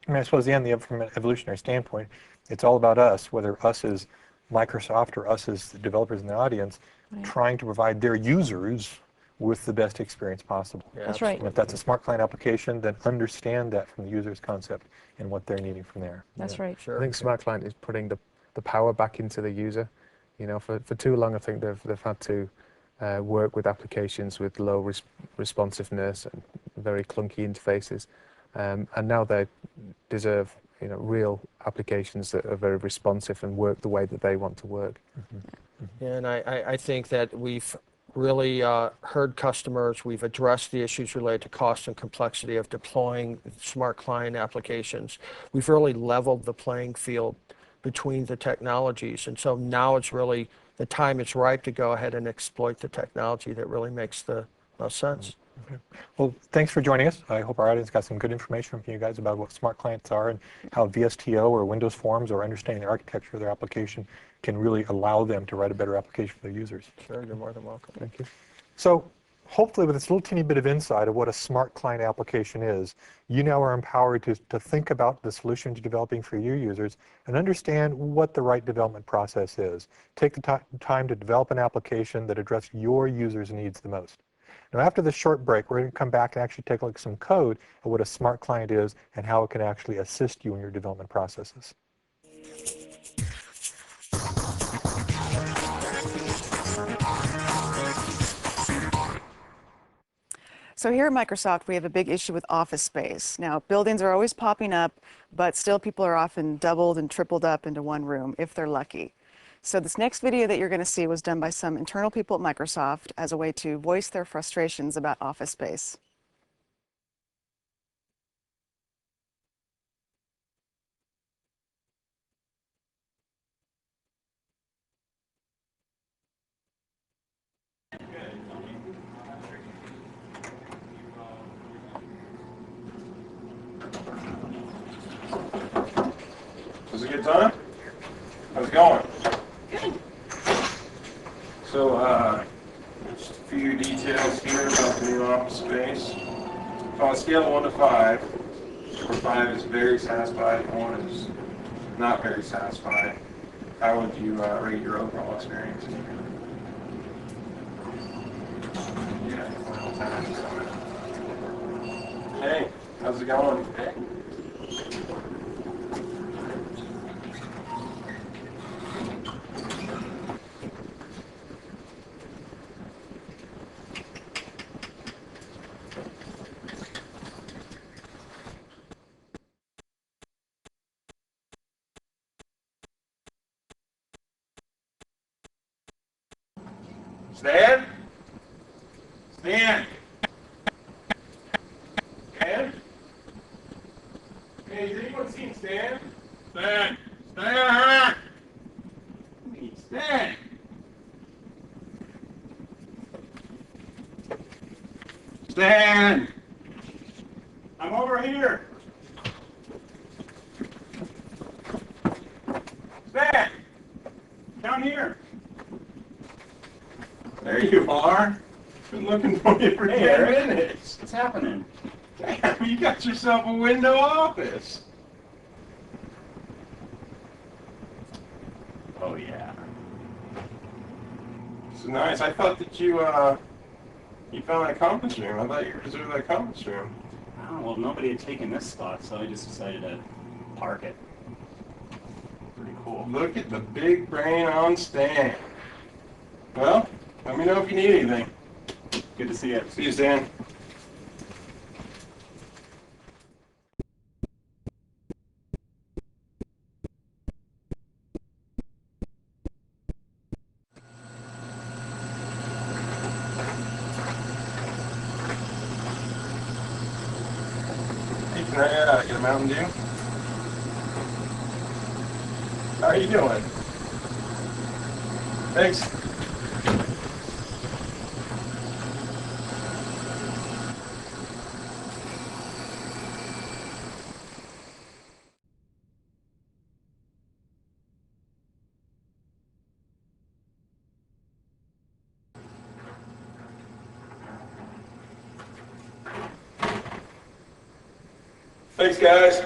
I mean, I suppose from an evolutionary standpoint, it's all about us, whether us as Microsoft or us as the developers in the audience, trying to provide their users with the best experience possible. Yeah, That's right. And if that's a Smart Client application, then understand that from the user's concept and what they're needing from there. That's right. Sure. I think Smart Client is putting the power back into the user. You know, for too long, I think they've had to work with applications with low responsiveness and very clunky interfaces, and now they deserve, you know, real applications that are very responsive and work the way that they want to work. And I think that we've really heard customers. We've addressed the issues related to cost and complexity of deploying Smart Client applications. We've really leveled the playing field between the technologies. And so now it's really the time is ripe to go ahead and exploit the technology that really makes the most sense. Okay. Well, thanks for joining us. I hope our audience got some good information from you guys about what Smart Clients are and how VSTO or Windows Forms or understanding the architecture of their application can really allow them to write a better application for their users. Sure, you're more than welcome. Thank you. So hopefully with this little teeny bit of insight of what a Smart Client application is, you now are empowered to think about the solutions you're developing for your users and understand what the right development process is. Take the time to develop an application that addresses your users' needs the most. Now, after this short break, we're going to come back and actually take a look at some code of what a Smart Client is and how it can actually assist you in your development processes. So here at Microsoft, we have a big issue with office space. Now, buildings are always popping up, but still people are often doubled and tripled up into one room, if they're lucky. So this next video that you're going to see was done by some internal people at Microsoft as a way to voice their frustrations about office space. Was it a good time? How's it going? Good. So, just a few details here about the new office space. On a scale of 1 to 5, where 5 is very satisfied, 1 is not very satisfied, how would you rate your overall experience? Hey, how's it going? Stan? Stan? Stan? Hey, has anyone seen Stan? Stan! Stan! Hey, Stan! Stan! I'm over here! Stan! Down here! There you are. Been looking for you for 10 minutes. What's happening? Damn, you got yourself a window office. Oh, yeah. So nice. I thought that you You found that conference room. I thought you reserved that conference room. Oh, well, nobody had taken this spot, so I just decided to park it. Pretty cool. Look at the big brain on Stan. Well, let me know if you need anything. Good to see you. See you, Stan. Hey, can I get a Mountain Dew? How are you doing? Thanks. Thanks, guys.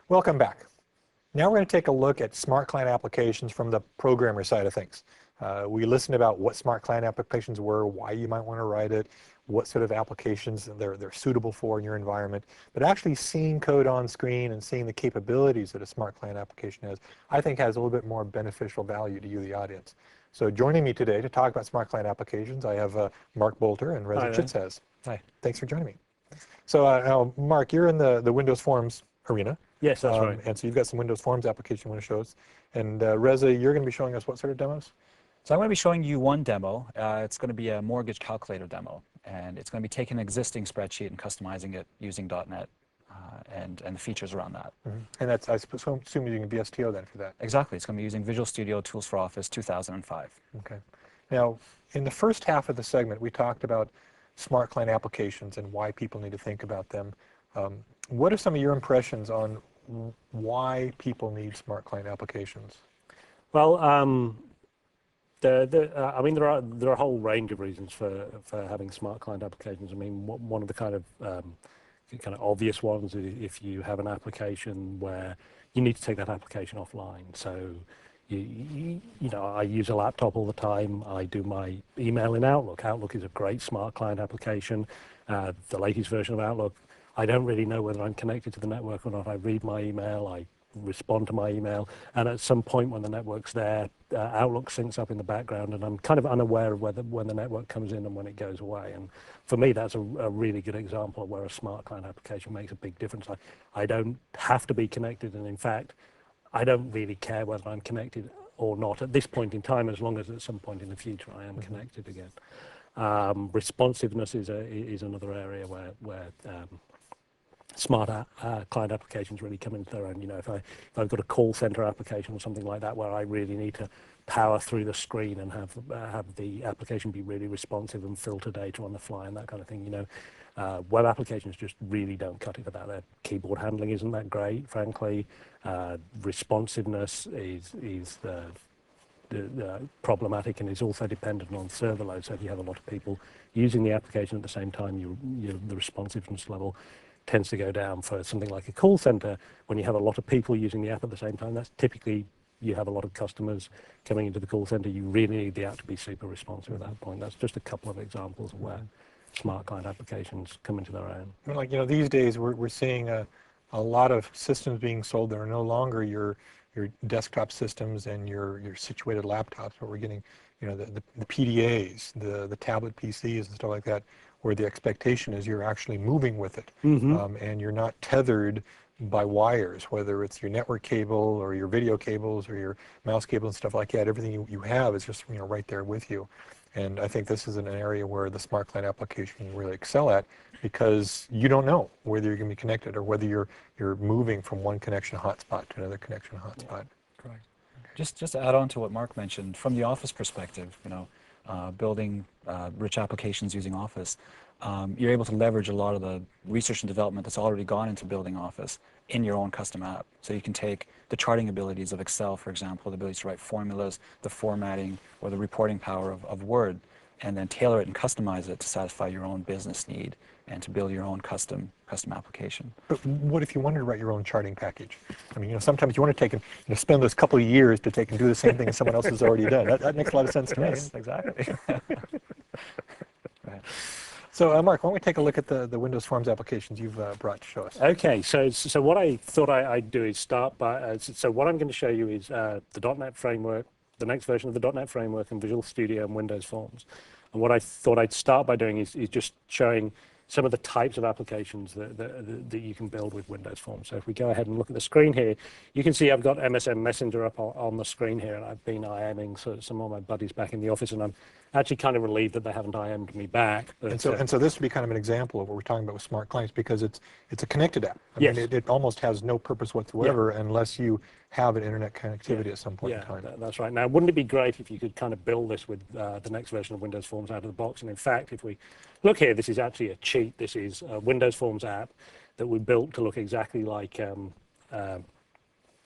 Welcome back. Now we're going to take a look at smart client applications from the programmer side of things. We listened about what smart client applications were, why you might want to write it, what sort of applications they're suitable for in your environment. But actually seeing code on screen and seeing the capabilities that a smart client application has, I think has a little bit more beneficial value to you, the audience. So joining me today to talk about smart client applications, I have Mark Boulter and Reza Chitzes. Hi, thanks for joining me. So now, Mark, you're in the Windows Forms arena. Yes, that's right. And so you've got some Windows Forms application you want to show us. And Reza, you're going to be showing us what sort of demos? So I'm going to be showing you one demo. It's going to be a mortgage calculator demo. And it's going to be taking an existing spreadsheet and customizing it using .NET and the features around that. Mm-hmm. And that's, I assume you're using VSTO then for that? Exactly. It's going to be using Visual Studio Tools for Office 2005. Okay. Now, in the first half of the segment, we talked about smart client applications and why people need to think about them. What are some of your impressions on why people need smart client applications? Well, I mean, there are a whole range of reasons for having smart client applications. I mean, one of the kind of obvious ones is if you have an application where you need to take that application offline. So, you know, I use a laptop all the time. I do my email in Outlook. Outlook is a great smart client application. The latest version of Outlook, I don't really know whether I'm connected to the network or not. I read my email, I respond to my email, and at some point when the network's there, Outlook syncs up in the background, and I'm kind of unaware of when the network comes in and when it goes away. And for me, that's a really good example of where a smart client application makes a big difference. I don't have to be connected, and in fact, I don't really care whether I'm connected or not at this point in time, as long as at some point in the future I am connected again. Responsiveness is another area where smart client applications really come into their own. You know, if I've got a call center application or something like that where I really need to power through the screen and have the application be really responsive and filter data on the fly and that kind of thing, you know, web applications just really don't cut it for that. Their keyboard handling isn't that great, frankly. Responsiveness is problematic and is also dependent on server load. So if you have a lot of people using the application at the same time, the responsiveness level tends to go down. For something like a call center, when you have a lot of people using the app at the same time, that's typically, you have a lot of customers coming into the call center, you really need the app to be super responsive at that point. That's just a couple of examples of where smart client applications come into their own. I mean, like, you know, these days we're seeing a lot of systems being sold that are no longer your desktop systems and your situated laptops, but we're getting, you know, the PDAs, the tablet PCs and stuff like that, where the expectation is you're actually moving with it, and you're not tethered by wires, whether it's your network cable or your video cables or your mouse cable and stuff like that. Everything you have is just right there with you. And I think this is an area where the smart client application can really excel at, because you don't know whether you're going to be connected or whether you're moving from one connection hotspot to another connection hotspot. Correct. Just to add on to what Mark mentioned, from the Office perspective, building rich applications using Office, you're able to leverage a lot of the research and development that's already gone into building Office in your own custom app. So you can take the charting abilities of Excel, for example, the ability to write formulas, the formatting, or the reporting power of Word, and then tailor it and customize it to satisfy your own business need and to build your own custom application. But what if you wanted to write your own charting package? I mean, sometimes you want to take and spend those couple of years to take and do the same thing as someone else has already done. That makes a lot of sense to me. Yes, exactly. Right. So, Mark, why don't we take a look at the Windows Forms applications you've brought to show us? Okay, so what I thought I'd do is start by, so what I'm going to show you is the .NET framework, the next version of the .NET framework in Visual Studio and Windows Forms. And what I thought I'd start by doing is just showing some of the types of applications that you can build with Windows Forms. So if we go ahead and look at the screen here, you can see I've got MSN Messenger up on the screen here, and I've been IMing some of my buddies back in the office, and I'm actually kind of relieved that they haven't IM'd me back. But, and so this would be kind of an example of what we're talking about with smart clients, because it's a connected app. I Yes. mean, it almost has no purpose whatsoever unless you have an internet connectivity at some point in time. That's right. Now, wouldn't it be great if you could kind of build this with the next version of Windows Forms out of the box? And in fact, if we look here, this is actually a cheat. This is a Windows Forms app that we built to look exactly like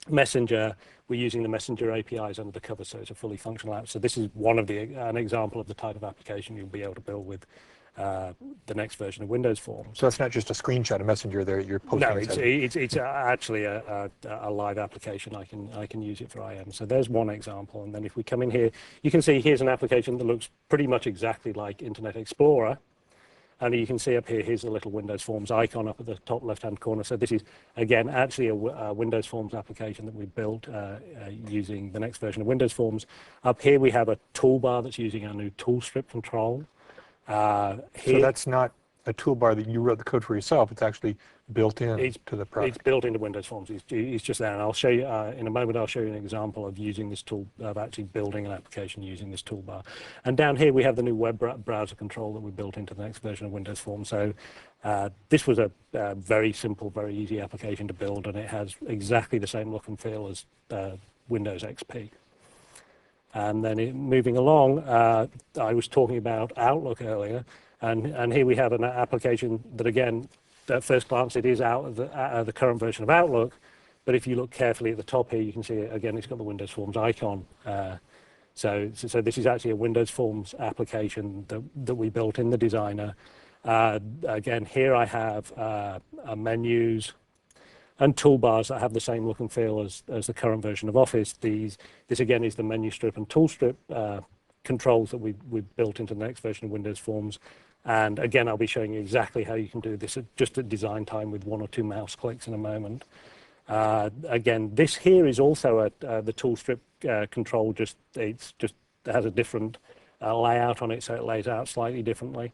Messenger. We're using the Messenger APIs under the cover, so it's a fully functional app. So this is one of an example of the type of application you'll be able to build with the next version of Windows Forms. So it's not just a screenshot of Messenger there you're posting. No, it's actually a live application. I can use it for IM. So there's one example. And then if we come in here, you can see here's an application that looks pretty much exactly like Internet Explorer. And you can see up here, here's the little Windows Forms icon up at the top left-hand corner. So this is, again, actually a Windows Forms application that we built using the next version of Windows Forms. Up here, we have a toolbar that's using our new tool strip control. So that's not a toolbar that you wrote the code for yourself. It's actually built in to the product. It's built into Windows Forms. It's just there. And I'll show you, in a moment, I'll show you an example of using this tool, of actually building an application using this toolbar. And down here, we have the new web browser control that we built into the next version of Windows Forms. So this was a very simple, very easy application to build, and it has exactly the same look and feel as Windows XP. And then moving along, I was talking about Outlook earlier, and here we have an application that, again, at first glance, it is out of the current version of Outlook, but if you look carefully at the top here, you can see, again, it's got the Windows Forms icon. So this is actually a Windows Forms application that we built in the designer. Again, here I have menus and toolbars that have the same look and feel as the current version of Office. This again is the menu strip and tool strip controls that we've built into the next version of Windows Forms. And again, I'll be showing you exactly how you can do this just at design time with 1 or 2 mouse clicks in a moment. Again, this here is also the tool strip control. It has a different layout on it, so it lays out slightly differently.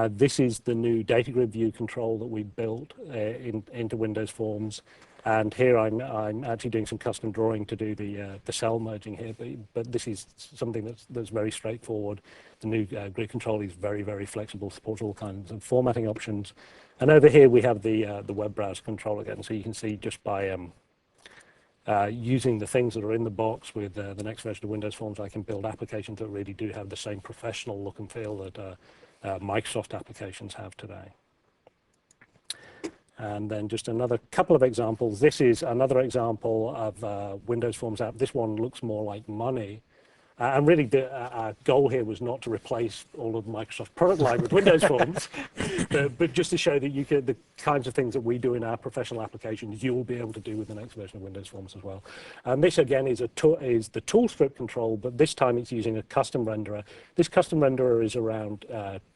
This is the new data grid view control that we built into Windows Forms. And here I'm actually doing some custom drawing to do the cell merging here, but this is something that's very straightforward. The new grid control is very, very flexible, supports all kinds of formatting options. And over here we have the web browser control again, so you can see just by using the things that are in the box with the next version of Windows Forms, I can build applications that really do have the same professional look and feel that Microsoft applications have today. And then just another couple of examples. This is another example of Windows Forms app. This one looks more like money. And really, our goal here was not to replace all of the Microsoft product line with Windows Forms, but just to show that the kinds of things that we do in our professional applications, you will be able to do with the next version of Windows Forms as well. And this, again, is the tool script control, but this time it's using a custom renderer. This custom renderer is around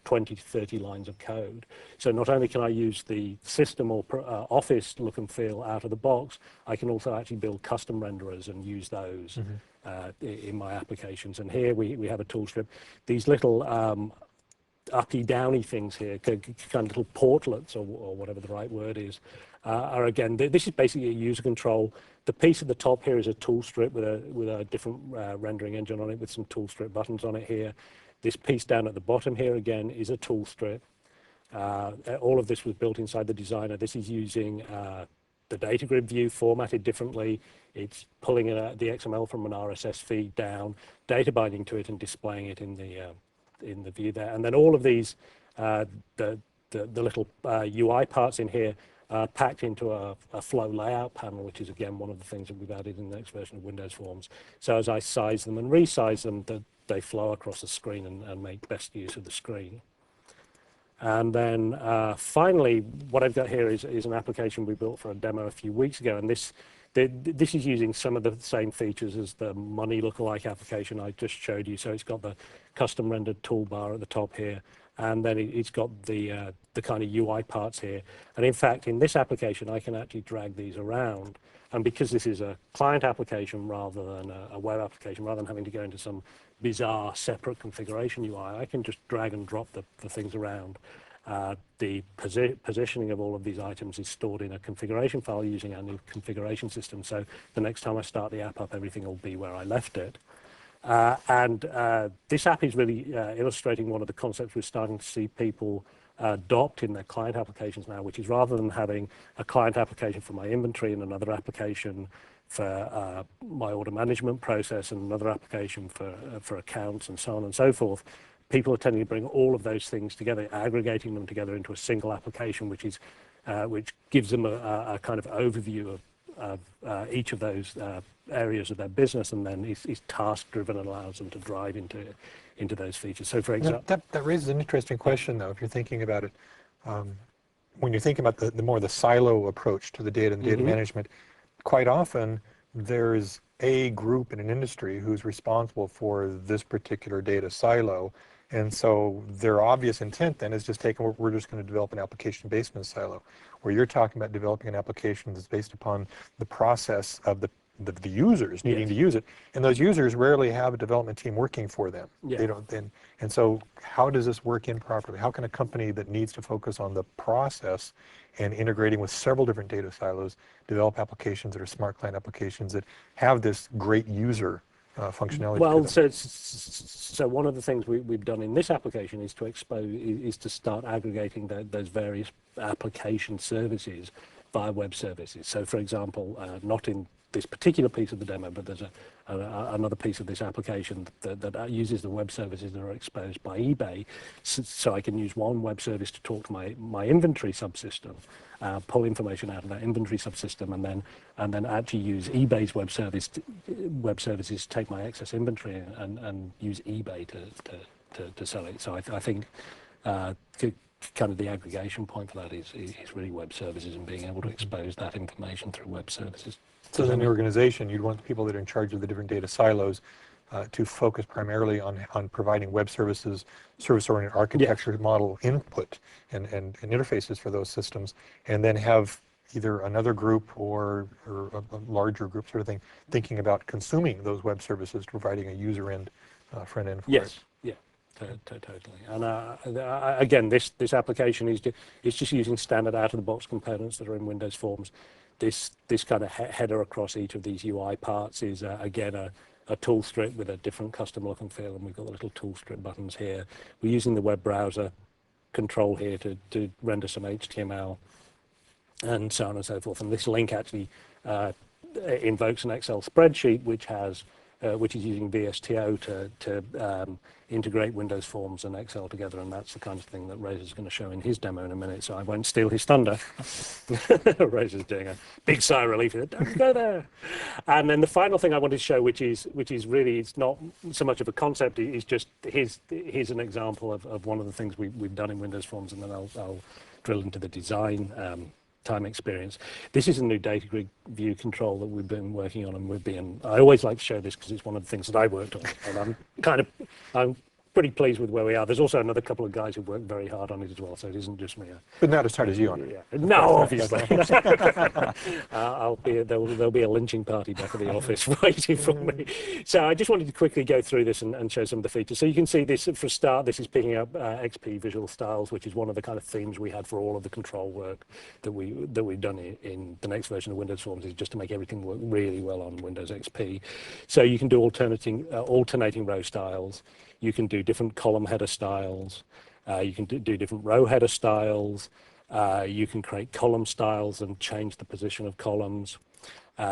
20 to 30 lines of code. So not only can I use the system or Office look and feel out of the box, I can also actually build custom renderers and use those. In my applications. And here we have a tool strip. These little uppy downy things here, kind of little portlets or whatever the right word is, are again, this is basically a user control. The piece at the top here is a tool strip with a different rendering engine on it with some tool strip buttons on it here. This piece down at the bottom here again is a tool strip. All of this was built inside the designer. This is using the data grid view formatted differently. It's pulling the XML from an RSS feed down, data binding to it and displaying it in the view there. And then all of these, the little UI parts in here are packed into a flow layout panel, which is again one of the things that we've added in the next version of Windows Forms. So as I size them and resize them, they flow across the screen and make best use of the screen. And then finally, what I've got here is an application we built for a demo a few weeks ago, and this is using some of the same features as the money lookalike application I just showed you. So it's got the custom rendered toolbar at the top here, and then it's got the kind of UI parts here. And in fact, in this application, I can actually drag these around. And because this is a client application rather than a web application, rather than having to go into some bizarre separate configuration UI, I can just drag and drop the things around. The positioning of all of these items is stored in a configuration file using our new configuration system. So the next time I start the app up, everything will be where I left it. This app is really illustrating one of the concepts we're starting to see people adopt in their client applications now, which is rather than having a client application for my inventory and another application for my order management process and another application for accounts and so on and so forth, people are tending to bring all of those things together, aggregating them together into a single application, which gives them a kind of overview of each of those areas of their business, and then is task driven and allows them to drive into those features. So for example, that raises an interesting question though, if you're thinking about it. When you're thinking about the more the silo approach to the data and data management, quite often there's a group in an industry who's responsible for this particular data silo. And so their obvious intent then is just we're just going to develop an application based in a silo, where you're talking about developing an application that's based upon the process of the users needing to use it. And those users rarely have a development team working for them. Yeah. They don't, and so how does this work in properly? How can a company that needs to focus on the process and integrating with several different data silos develop applications that are smart client applications that have this great user functionality? Well, so one of the things we've done in this application is to start aggregating those various application services via web services. So for example, not in this particular piece of the demo, but there's another piece of this application that uses the web services that are exposed by eBay. So I can use one web service to talk to my inventory subsystem, pull information out of that inventory subsystem, and then actually use eBay's web services to take my excess inventory and use eBay to sell it. So I think kind of the aggregation point for that is really web services and being able to expose that information through web services. So as an organization, you'd want the people that are in charge of the different data silos to focus primarily on providing web services, service-oriented architecture model input and interfaces for those systems, and then have either another group or a larger group sort of thing thinking about consuming those web services, providing a user end, front end for it. Yeah, totally. And again, this application is just using standard out-of-the-box components that are in Windows Forms. This kind of header across each of these UI parts is again a tool strip with a different custom look and feel, and we've got the little tool strip buttons here. We're using the web browser control here to render some HTML and so on and so forth. And this link actually invokes an Excel spreadsheet which is using VSTO to integrate Windows Forms and Excel together, and that's the kind of thing that Razor's going to show in his demo in a minute, so I won't steal his thunder. Razor's doing a big sigh of relief. Don't go there. And then the final thing I wanted to show, which is really, it's not so much of a concept, is just here's an example of one of the things we've done in Windows Forms, and then I'll drill into the design time experience. This is a new data grid view control that we've been working on, and I always like to show this because it's one of the things that I worked on, and I'm pretty pleased with where we are. There's also another couple of guys who work very hard on it as well, so it isn't just me. But not as hard as you on it. Yeah. No, obviously. There'll be a lynching party back at the office waiting for me. So I just wanted to quickly go through this and show some of the features. So you can see this for a start. This is picking up XP visual styles, which is one of the kind of themes we had for all of the control work that we've done in the next version of Windows Forms, is just to make everything work really well on Windows XP. So you can do alternating row styles. You can do different column header styles. You can do different row header styles. You can create column styles and change the position of columns.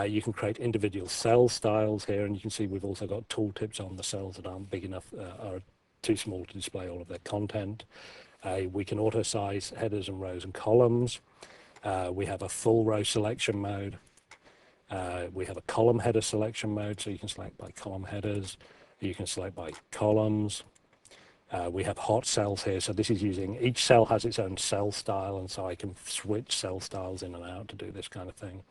You can create individual cell styles here, and you can see we've also got tooltips on the cells that aren't big enough, are too small to display all of their content. We can auto size headers and rows and columns. We have a full row selection mode. We have a column header selection mode, so you can select by column headers. You can select by columns. We have hot cells here, so this is using, each cell has its own cell style, and so I can switch cell styles in and out to do this kind of thing.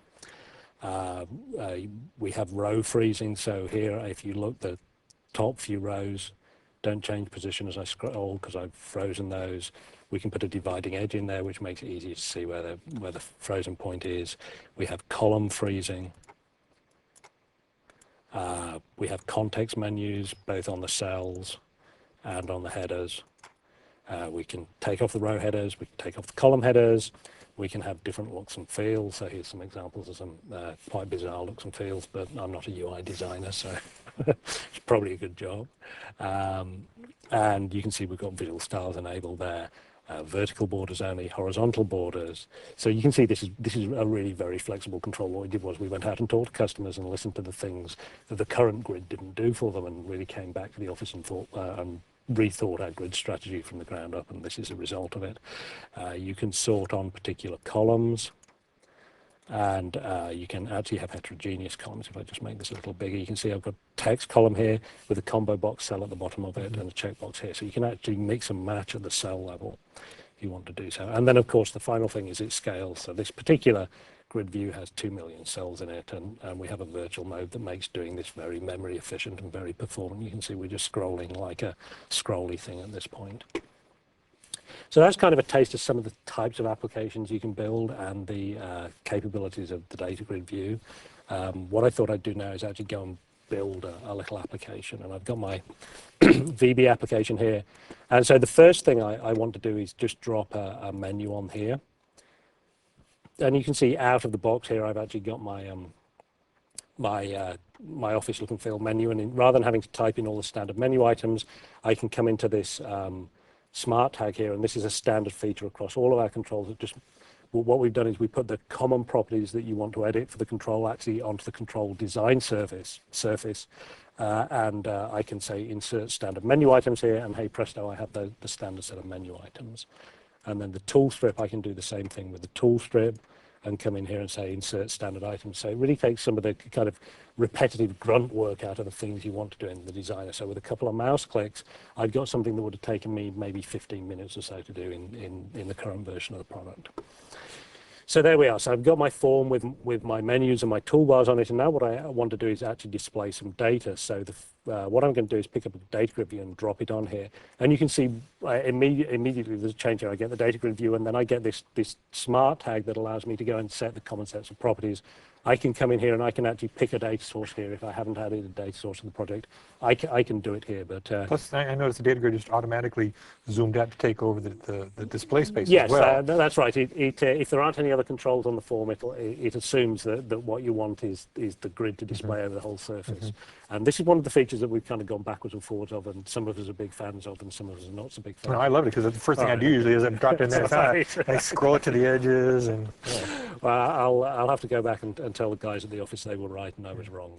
We have row freezing, so here if you look, the top few rows don't change position as I scroll because I've frozen those. We can put a dividing edge in there, which makes it easier to see where the frozen point is. We have column freezing. We have context menus both on the cells and on the headers. We can take off the row headers, we can take off the column headers, we can have different looks and feels. So here's some examples of some quite bizarre looks and feels, but I'm not a UI designer, so it's probably a good job. And you can see we've got visual styles enabled there. Vertical borders only, horizontal borders. So you can see this is a really very flexible control. What we did was we went out and talked to customers and listened to the things that the current grid didn't do for them, and really came back to the office and thought and rethought our grid strategy from the ground up, and this is a result of it. You can sort on particular columns, and you can actually have heterogeneous columns. If I just make this a little bigger, you can see I've got text column here with a combo box cell at the bottom of it and a checkbox here. So you can actually mix and match at the cell level if you want to do so. And then, of course, the final thing is it scales. So this particular grid view has 2 million cells in it, and we have a virtual mode that makes doing this very memory efficient and very performant. You can see we're just scrolling like a scrolly thing at this point. So that's kind of a taste of some of the types of applications you can build and the capabilities of the data grid view. What I thought I'd do now is actually go and build a little application, and I've got my VB application here. And so the first thing I want to do is just drop a menu on here. And you can see out of the box here, I've actually got my my office look and feel menu, and rather than having to type in all the standard menu items, I can come into this smart tag here, and this is a standard feature across all of our controls. What we've done is we put the common properties that you want to edit for the control actually onto the control design surface, and I can say insert standard menu items here, and hey presto, I have the standard set of menu items. And then the tool strip, I can do the same thing with the tool strip and come in here and say insert standard items. So it really takes some of the kind of repetitive grunt work out of the things you want to do in the designer. So with a couple of mouse clicks, I've got something that would have taken me maybe 15 minutes or so to do in the current version of the product. So there we are. So I've got my form with my menus and my toolbars on it, and now what I want to do is actually display some data. So what I'm going to do is pick up a data grid view and drop it on here, and you can see immediately there's a change here. I get the data grid view, and then I get this smart tag that allows me to go and set the common sets of properties. I can come in here and I can actually pick a data source here. If I haven't added a data source in the project, I can do it here. But plus, I noticed the data grid just automatically zoomed out to take over the display space yes, as well. That's right. If there aren't any other controls on the form, it assumes that what you want is the grid to display over the whole surface. And this is one of the features that we've kind of gone backwards and forwards of, and some of us are big fans of, and some of us are not so big fans. No, I love it because the first thing I do usually is I drop in there, I scroll it to the edges, and well, I'll have to go back and tell the guys at the office they were right and I was wrong.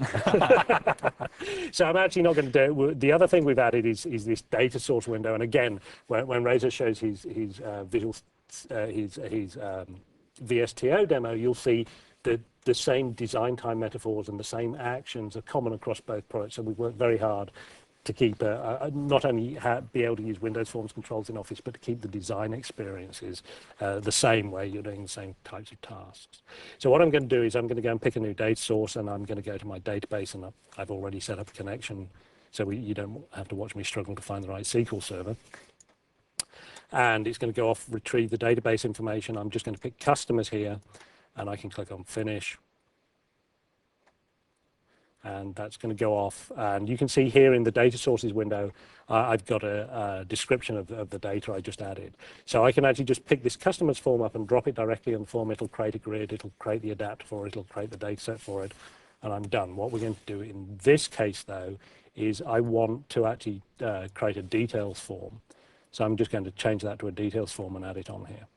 So I'm actually not going to do it. The other thing we've added is this data source window, and again, when Razor shows his VSTO demo, you'll see that the same design time metaphors and the same actions are common across both products. So we've worked very hard to keep not only be able to use Windows Forms controls in Office, but to keep the design experiences the same way you're doing the same types of tasks. So what I'm going to do is I'm going to go and pick a new data source, and I'm going to go to my database, and I've already set up a connection so you don't have to watch me struggle to find the right SQL server. And it's going to go off, retrieve the database information. I'm just going to pick customers here, and I can click on finish. And that's going to go off. And you can see here in the data sources window, I've got a description of the data I just added. So I can actually just pick this customers form up and drop it directly on the form. It'll create a grid, it'll create the adapter for it, it'll create the data set for it, and I'm done. What we're going to do in this case, though, is I want to actually create a details form. So I'm just going to change that to a details form and add it on here.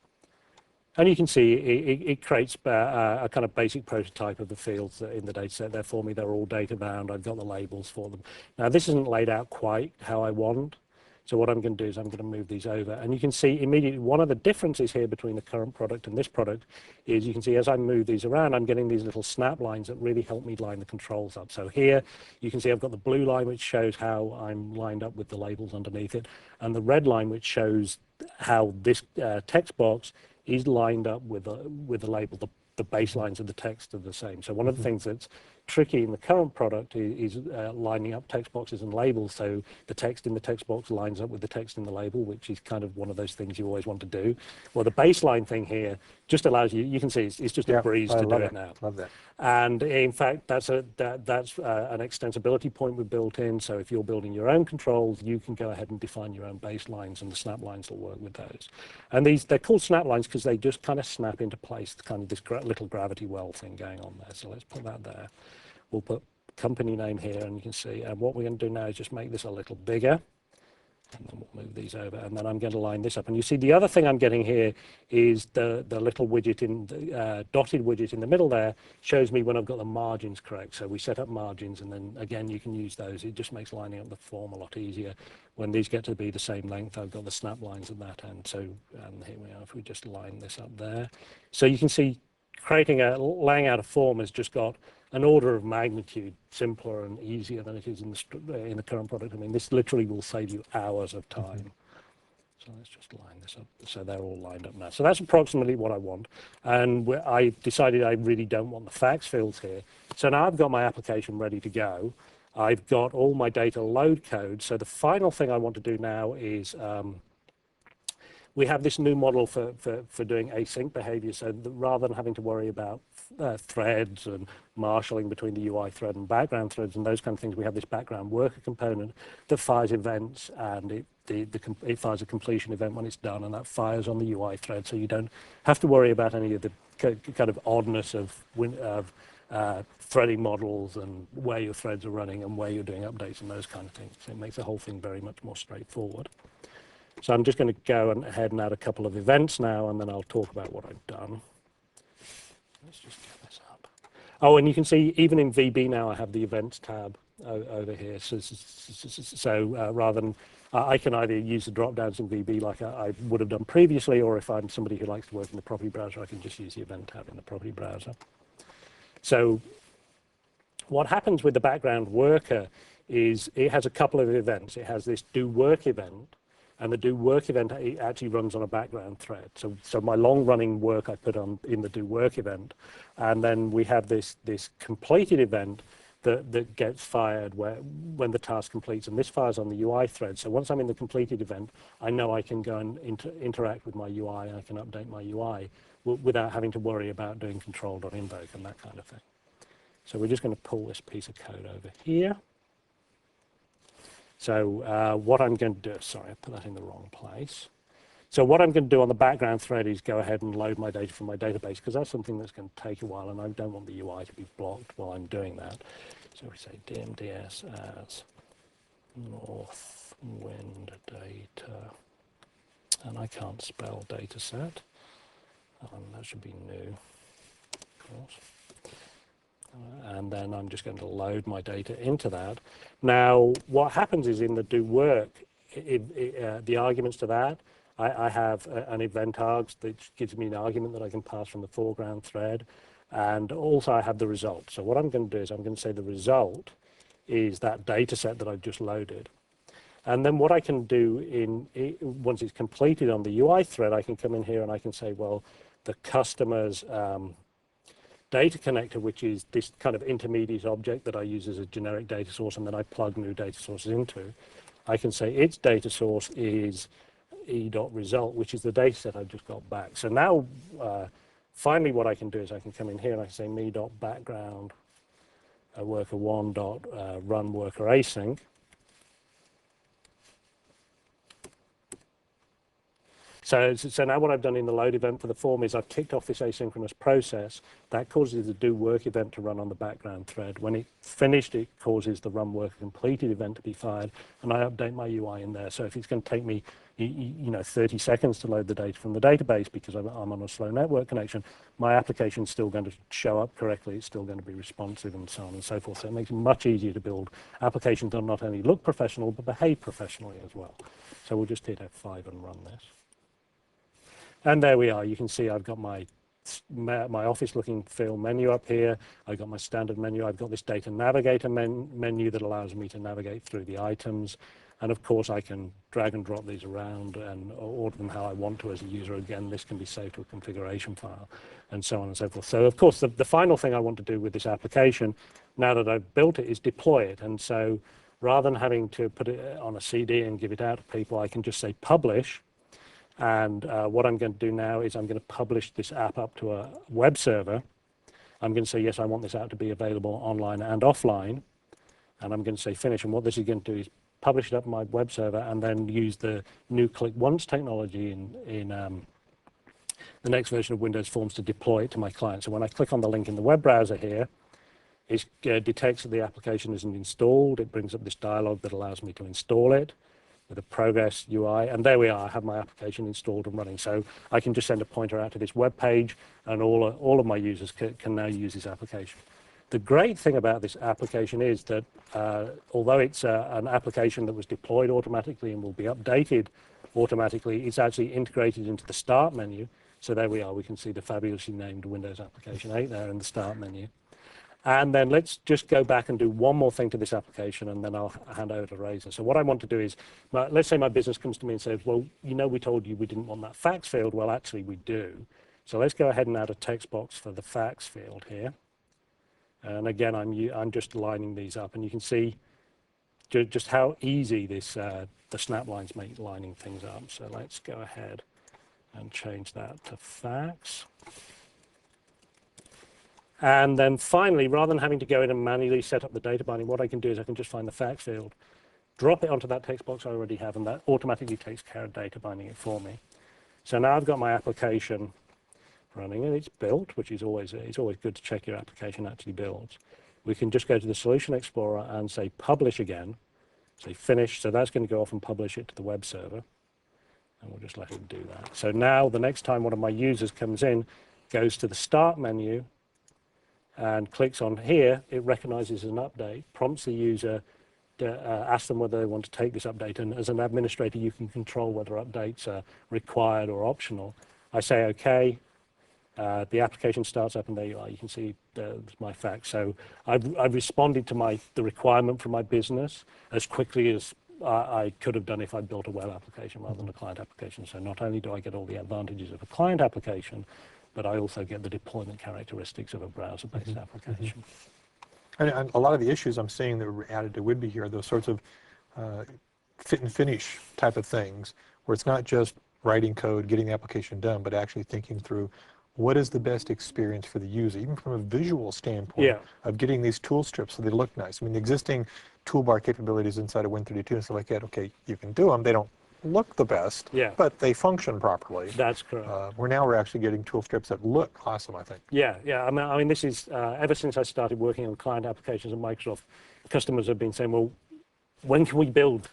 And you can see it creates a kind of basic prototype of the fields in the data set there for me. They're all data bound. I've got the labels for them. Now, this isn't laid out quite how I want. So what I'm going to do is I'm going to move these over. And you can see immediately one of the differences here between the current product and this product is you can see as I move these around, I'm getting these little snap lines that really help me line the controls up. So here you can see I've got the blue line, which shows how I'm lined up with the labels underneath it, and the red line, which shows how this text box is lined up with the label. The baselines of the text are the same. So one of the things that's tricky in the current product is lining up text boxes and labels, so the text in the text box lines up with the text in the label, which is kind of one of those things you always want to do. Well, the baseline thing here just allows you can see it's just a breeze to do it now. Love that. And in fact, that's an extensibility point we've built in, so if you're building your own controls, you can go ahead and define your own baselines, and the snap lines will work with those. And they're called snap lines because they just kind of snap into place, kind of this little gravity well thing going on there. So let's put that there. We'll put company name here, and you can see, and what we're going to do now is just make this a little bigger, and then we'll move these over, and then I'm going to line this up. And you see the other thing I'm getting here is the little widget in the dotted widget in the middle there shows me when I've got the margins correct. So we set up margins, and then again you can use those. It just makes lining up the form a lot easier. When these get to be the same length, I've got the snap lines at that end. So and here we are. If we just line this up there, so you can see laying out a form has just got an order of magnitude simpler and easier than it is in the current product. I mean, this literally will save you hours of time. So let's just line this up. So they're all lined up now. So that's approximately what I want. And I decided I really don't want the facts fields here. So now I've got my application ready to go. I've got all my data load code. So the final thing I want to do now is we have this new model for doing async behavior, so that rather than having to worry about threads and marshalling between the UI thread and background threads and those kind of things, we have this background worker component that fires events, and it fires a completion event when it's done, and that fires on the UI thread, so you don't have to worry about any of the kind of oddness of threading models and where your threads are running and where you're doing updates and those kind of things. So it makes the whole thing very much more straightforward. So I'm just going to go ahead and add a couple of events now, and then I'll talk about what I've done. Let's just get this up. Oh, and you can see even in VB now I have the events tab over here. So rather than, I can either use the drop-downs in VB like I would have done previously, or if I'm somebody who likes to work in the property browser, I can just use the event tab in the property browser. So what happens with the background worker is it has a couple of events. It has this do work event, and the do work event actually runs on a background thread. So my long running work I put on in the do work event, and then we have this completed event that gets fired when the task completes, and this fires on the UI thread. So once I'm in the completed event, I know I can go and interact with my UI, and I can update my UI without having to worry about doing control.invoke and that kind of thing. So we're just going to pull this piece of code over here. So what I'm going to do, sorry, I put that in the wrong place. So what I'm going to do on the background thread is go ahead and load my data from my database, because that's something that's going to take a while, and I don't want the UI to be blocked while I'm doing that. So we say dmds as north wind data, and I can't spell data set. That should be new, of course. And then I'm just going to load my data into that. Now, what happens is in the do work, the arguments to that, I have an event args that gives me an argument that I can pass from the foreground thread. And also I have the result. So what I'm going to do is I'm going to say the result is that data set that I've just loaded. And then what I can do once it's completed on the UI thread, I can come in here and I can say, well, the customer's data connector, which is this kind of intermediate object that I use as a generic data source, and then I plug new data sources into, I can say its data source is e.result, which is the data set I've just got back. So now, finally, what I can do is I can come in here and I can say me.background worker1.run worker async. So now what I've done in the load event for the form is I've kicked off this asynchronous process. That causes the do work event to run on the background thread. When it's finished, it causes the run worker completed event to be fired, and I update my UI in there. So if it's going to take me 30 seconds to load the data from the database because I'm on a slow network connection, my application's still going to show up correctly. It's still going to be responsive and so on and so forth. So it makes it much easier to build applications that not only look professional, but behave professionally as well. So we'll just hit F5 and run this. And there we are. You can see I've got my office-looking fill menu up here. I've got my standard menu. I've got this data navigator menu that allows me to navigate through the items. And of course, I can drag and drop these around and order them how I want to as a user. Again, this can be saved to a configuration file and so on and so forth. So of course, the final thing I want to do with this application, now that I've built it, is deploy it. And so rather than having to put it on a CD and give it out to people, I can just say publish. And what I'm going to do now is I'm going to publish this app up to a web server. I'm going to say, yes, I want this app to be available online and offline. And I'm going to say finish. And what this is going to do is publish it up on my web server and then use the new click once technology in the next version of Windows Forms to deploy it to my client. So when I click on the link in the web browser here, it detects that the application isn't installed. It brings up this dialog that allows me to install it with a progress UI, and there we are. I have my application installed and running. So I can just send a pointer out to this web page, and all of my users can now use this application. The great thing about this application is that although it's an application that was deployed automatically and will be updated automatically, it's actually integrated into the start menu. So there we are. We can see the fabulously named Windows Application 8 there in the start menu. And then let's just go back and do one more thing to this application, and then I'll hand over to Razor. So what I want to do is, let's say my business comes to me and says, well, we told you we didn't want that facts field. Well, actually, we do. So let's go ahead and add a text box for the facts field here. And again, I'm just lining these up, and you can see just how easy the snap lines make lining things up. So let's go ahead and change that to facts. And then finally, rather than having to go in and manually set up the data binding, what I can do is I can just find the facts field, drop it onto that text box I already have, and that automatically takes care of data binding it for me. So now I've got my application running and it's built, which is always good to check your application actually builds. We can just go to the Solution Explorer and say publish again, say finish. So that's going to go off and publish it to the web server, and we'll just let it do that. So now the next time one of my users comes in, goes to the start menu, and clicks on here, it recognizes an update, prompts the user, asks them whether they want to take this update, and as an administrator, you can control whether updates are required or optional. I say OK, the application starts up, and there you are. You can see my facts. So I've responded to the requirement from my business as quickly as I could have done if I built a web application rather than a client application. So not only do I get all the advantages of a client application, but I also get the deployment characteristics of a browser-based application. And a lot of the issues I'm seeing that were added to Whidbey here are those sorts of fit and finish type of things, where it's not just writing code, getting the application done, but actually thinking through what is the best experience for the user, even from a visual standpoint of getting these tool strips so they look nice. I mean, the existing toolbar capabilities inside of Win32 and stuff like that, okay, you can do them. They don't look the best, but they function properly. That's correct. We're actually getting tool strips that look awesome, I think. Yeah. I mean, this is ever since I started working on client applications at Microsoft, customers have been saying, well, when can we build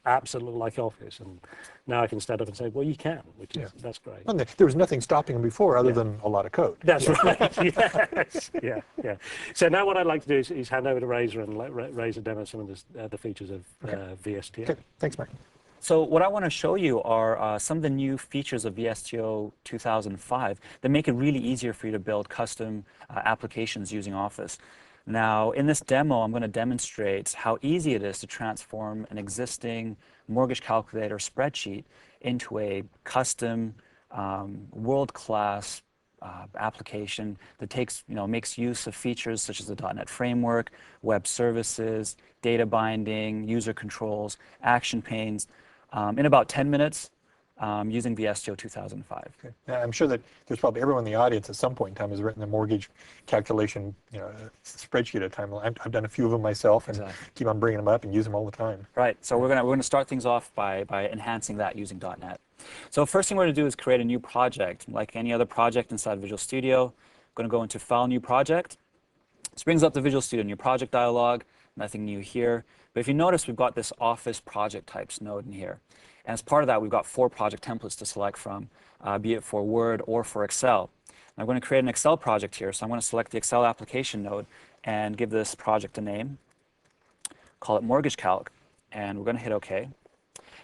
apps that look like Office? And now I can stand up and say, well, you can, which is that's great. And there was nothing stopping them before other than a lot of code. That's right. Yes. Yeah. So now what I'd like to do is hand over to Razor and let Razor demo some of the features of VSTO. Okay. Thanks, Mike. So what I want to show you are some of the new features of VSTO 2005 that make it really easier for you to build custom applications using Office. Now, in this demo, I'm going to demonstrate how easy it is to transform an existing mortgage calculator spreadsheet into a custom, world-class application that takes, makes use of features such as the .NET framework, web services, data binding, user controls, action panes, in about 10 minutes using VSTO 2005. Okay. Now, I'm sure that there's probably everyone in the audience at some point in time has written a mortgage calculation, spreadsheet at a time. I've done a few of them myself and keep on bringing them up and use them all the time. Right. So we're gonna start things off by enhancing that using .NET. So first thing we're going to do is create a new project. Like any other project inside Visual Studio, I'm going to go into File, New Project. This brings up the Visual Studio New Project dialog. Nothing new here. But if you notice, we've got this Office Project Types node in here. And as part of that, we've got 4 project templates to select from, be it for Word or for Excel. I'm going to create an Excel project here. So I'm going to select the Excel application node and give this project a name. Call it Mortgage Calc. And we're going to hit OK.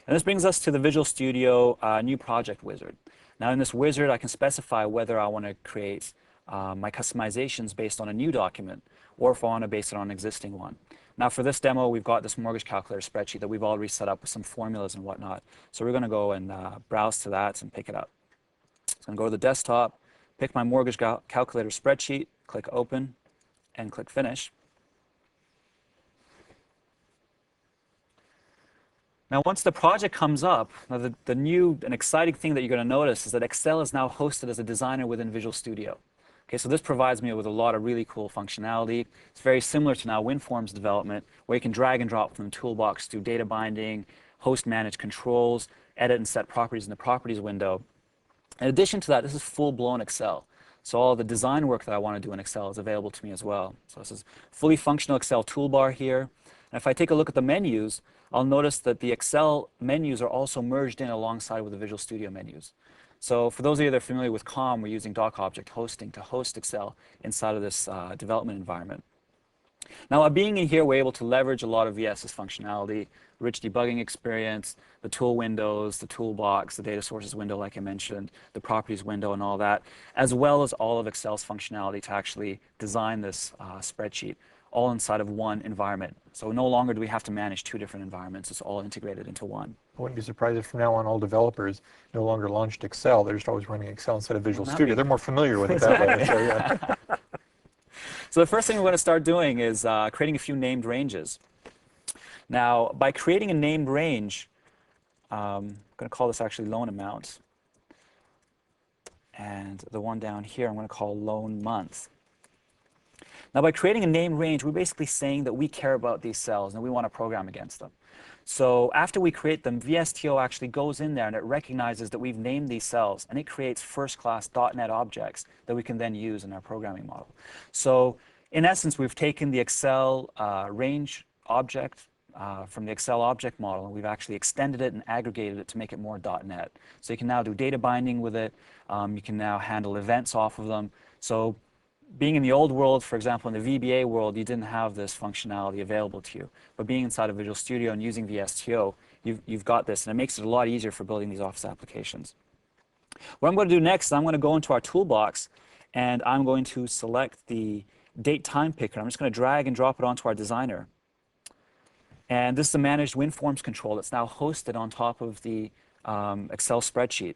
And this brings us to the Visual Studio New Project wizard. Now in this wizard, I can specify whether I want to create my customizations based on a new document or if I want to base it on an existing one. Now for this demo, we've got this mortgage calculator spreadsheet that we've already set up with some formulas and whatnot. So we're going to go and browse to that and pick it up. So I'm going to go to the desktop, pick my mortgage calculator spreadsheet, click Open, and click Finish. Now, once the project comes up, now the new and exciting thing that you're going to notice is that Excel is now hosted as a designer within Visual Studio. Okay, so this provides me with a lot of really cool functionality. It's very similar to now WinForms development, where you can drag and drop from the toolbox to data binding, host manage controls, edit and set properties in the properties window. In addition to that, this is full-blown Excel. So all the design work that I want to do in Excel is available to me as well. So this is fully functional Excel toolbar here. And if I take a look at the menus, I'll notice that the Excel menus are also merged in alongside with the Visual Studio menus. So for those of you that are familiar with COM, we're using doc object hosting to host Excel inside of this development environment. Now, by being in here, we're able to leverage a lot of VS's functionality, rich debugging experience, the tool windows, the toolbox, the data sources window, like I mentioned, the properties window and all that, as well as all of Excel's functionality to actually design this spreadsheet, all inside of one environment. So no longer do we have to manage 2 different environments. It's all integrated into one. I wouldn't be surprised if from now on all developers no longer launched Excel. They're just always running Excel instead of Visual Studio. They're more familiar with it that way. So, yeah. So the first thing we're going to start doing is creating a few named ranges. Now, by creating a named range, I'm going to call this actually loan amount. And the one down here I'm going to call loan month. Now, by creating a named range, we're basically saying that we care about these cells and we want to program against them. So after we create them, VSTO actually goes in there and it recognizes that we've named these cells and it creates first-class .NET objects that we can then use in our programming model. So in essence, we've taken the Excel range object from the Excel object model, and we've actually extended it and aggregated it to make it more .NET. So you can now do data binding with it. You can now handle events off of them. So being in the old world, for example, in the VBA world, you didn't have this functionality available to you. But being inside of Visual Studio and using VSTO, you've got this, and it makes it a lot easier for building these Office applications. What I'm going to do next is I'm going to go into our toolbox, and I'm going to select the date time picker. I'm just going to drag and drop it onto our designer. And this is a managed WinForms control that's now hosted on top of the Excel spreadsheet.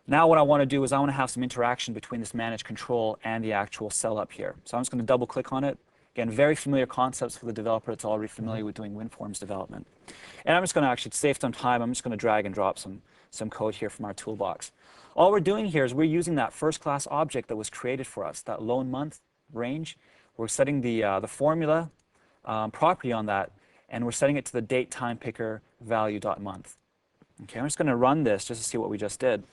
Now what I want to do is I want to have some interaction between this managed control and the actual cell up here. So I'm just going to double click on it. Again, very familiar concepts for the developer that's already familiar with doing WinForms development. And I'm just going to actually save some time. I'm just going to drag and drop some code here from our toolbox. All we're doing here is we're using that first-class object that was created for us, that loan month range. We're setting the formula property on that, and we're setting it to the date time picker value.month. Okay, I'm just going to run this just to see what we just did.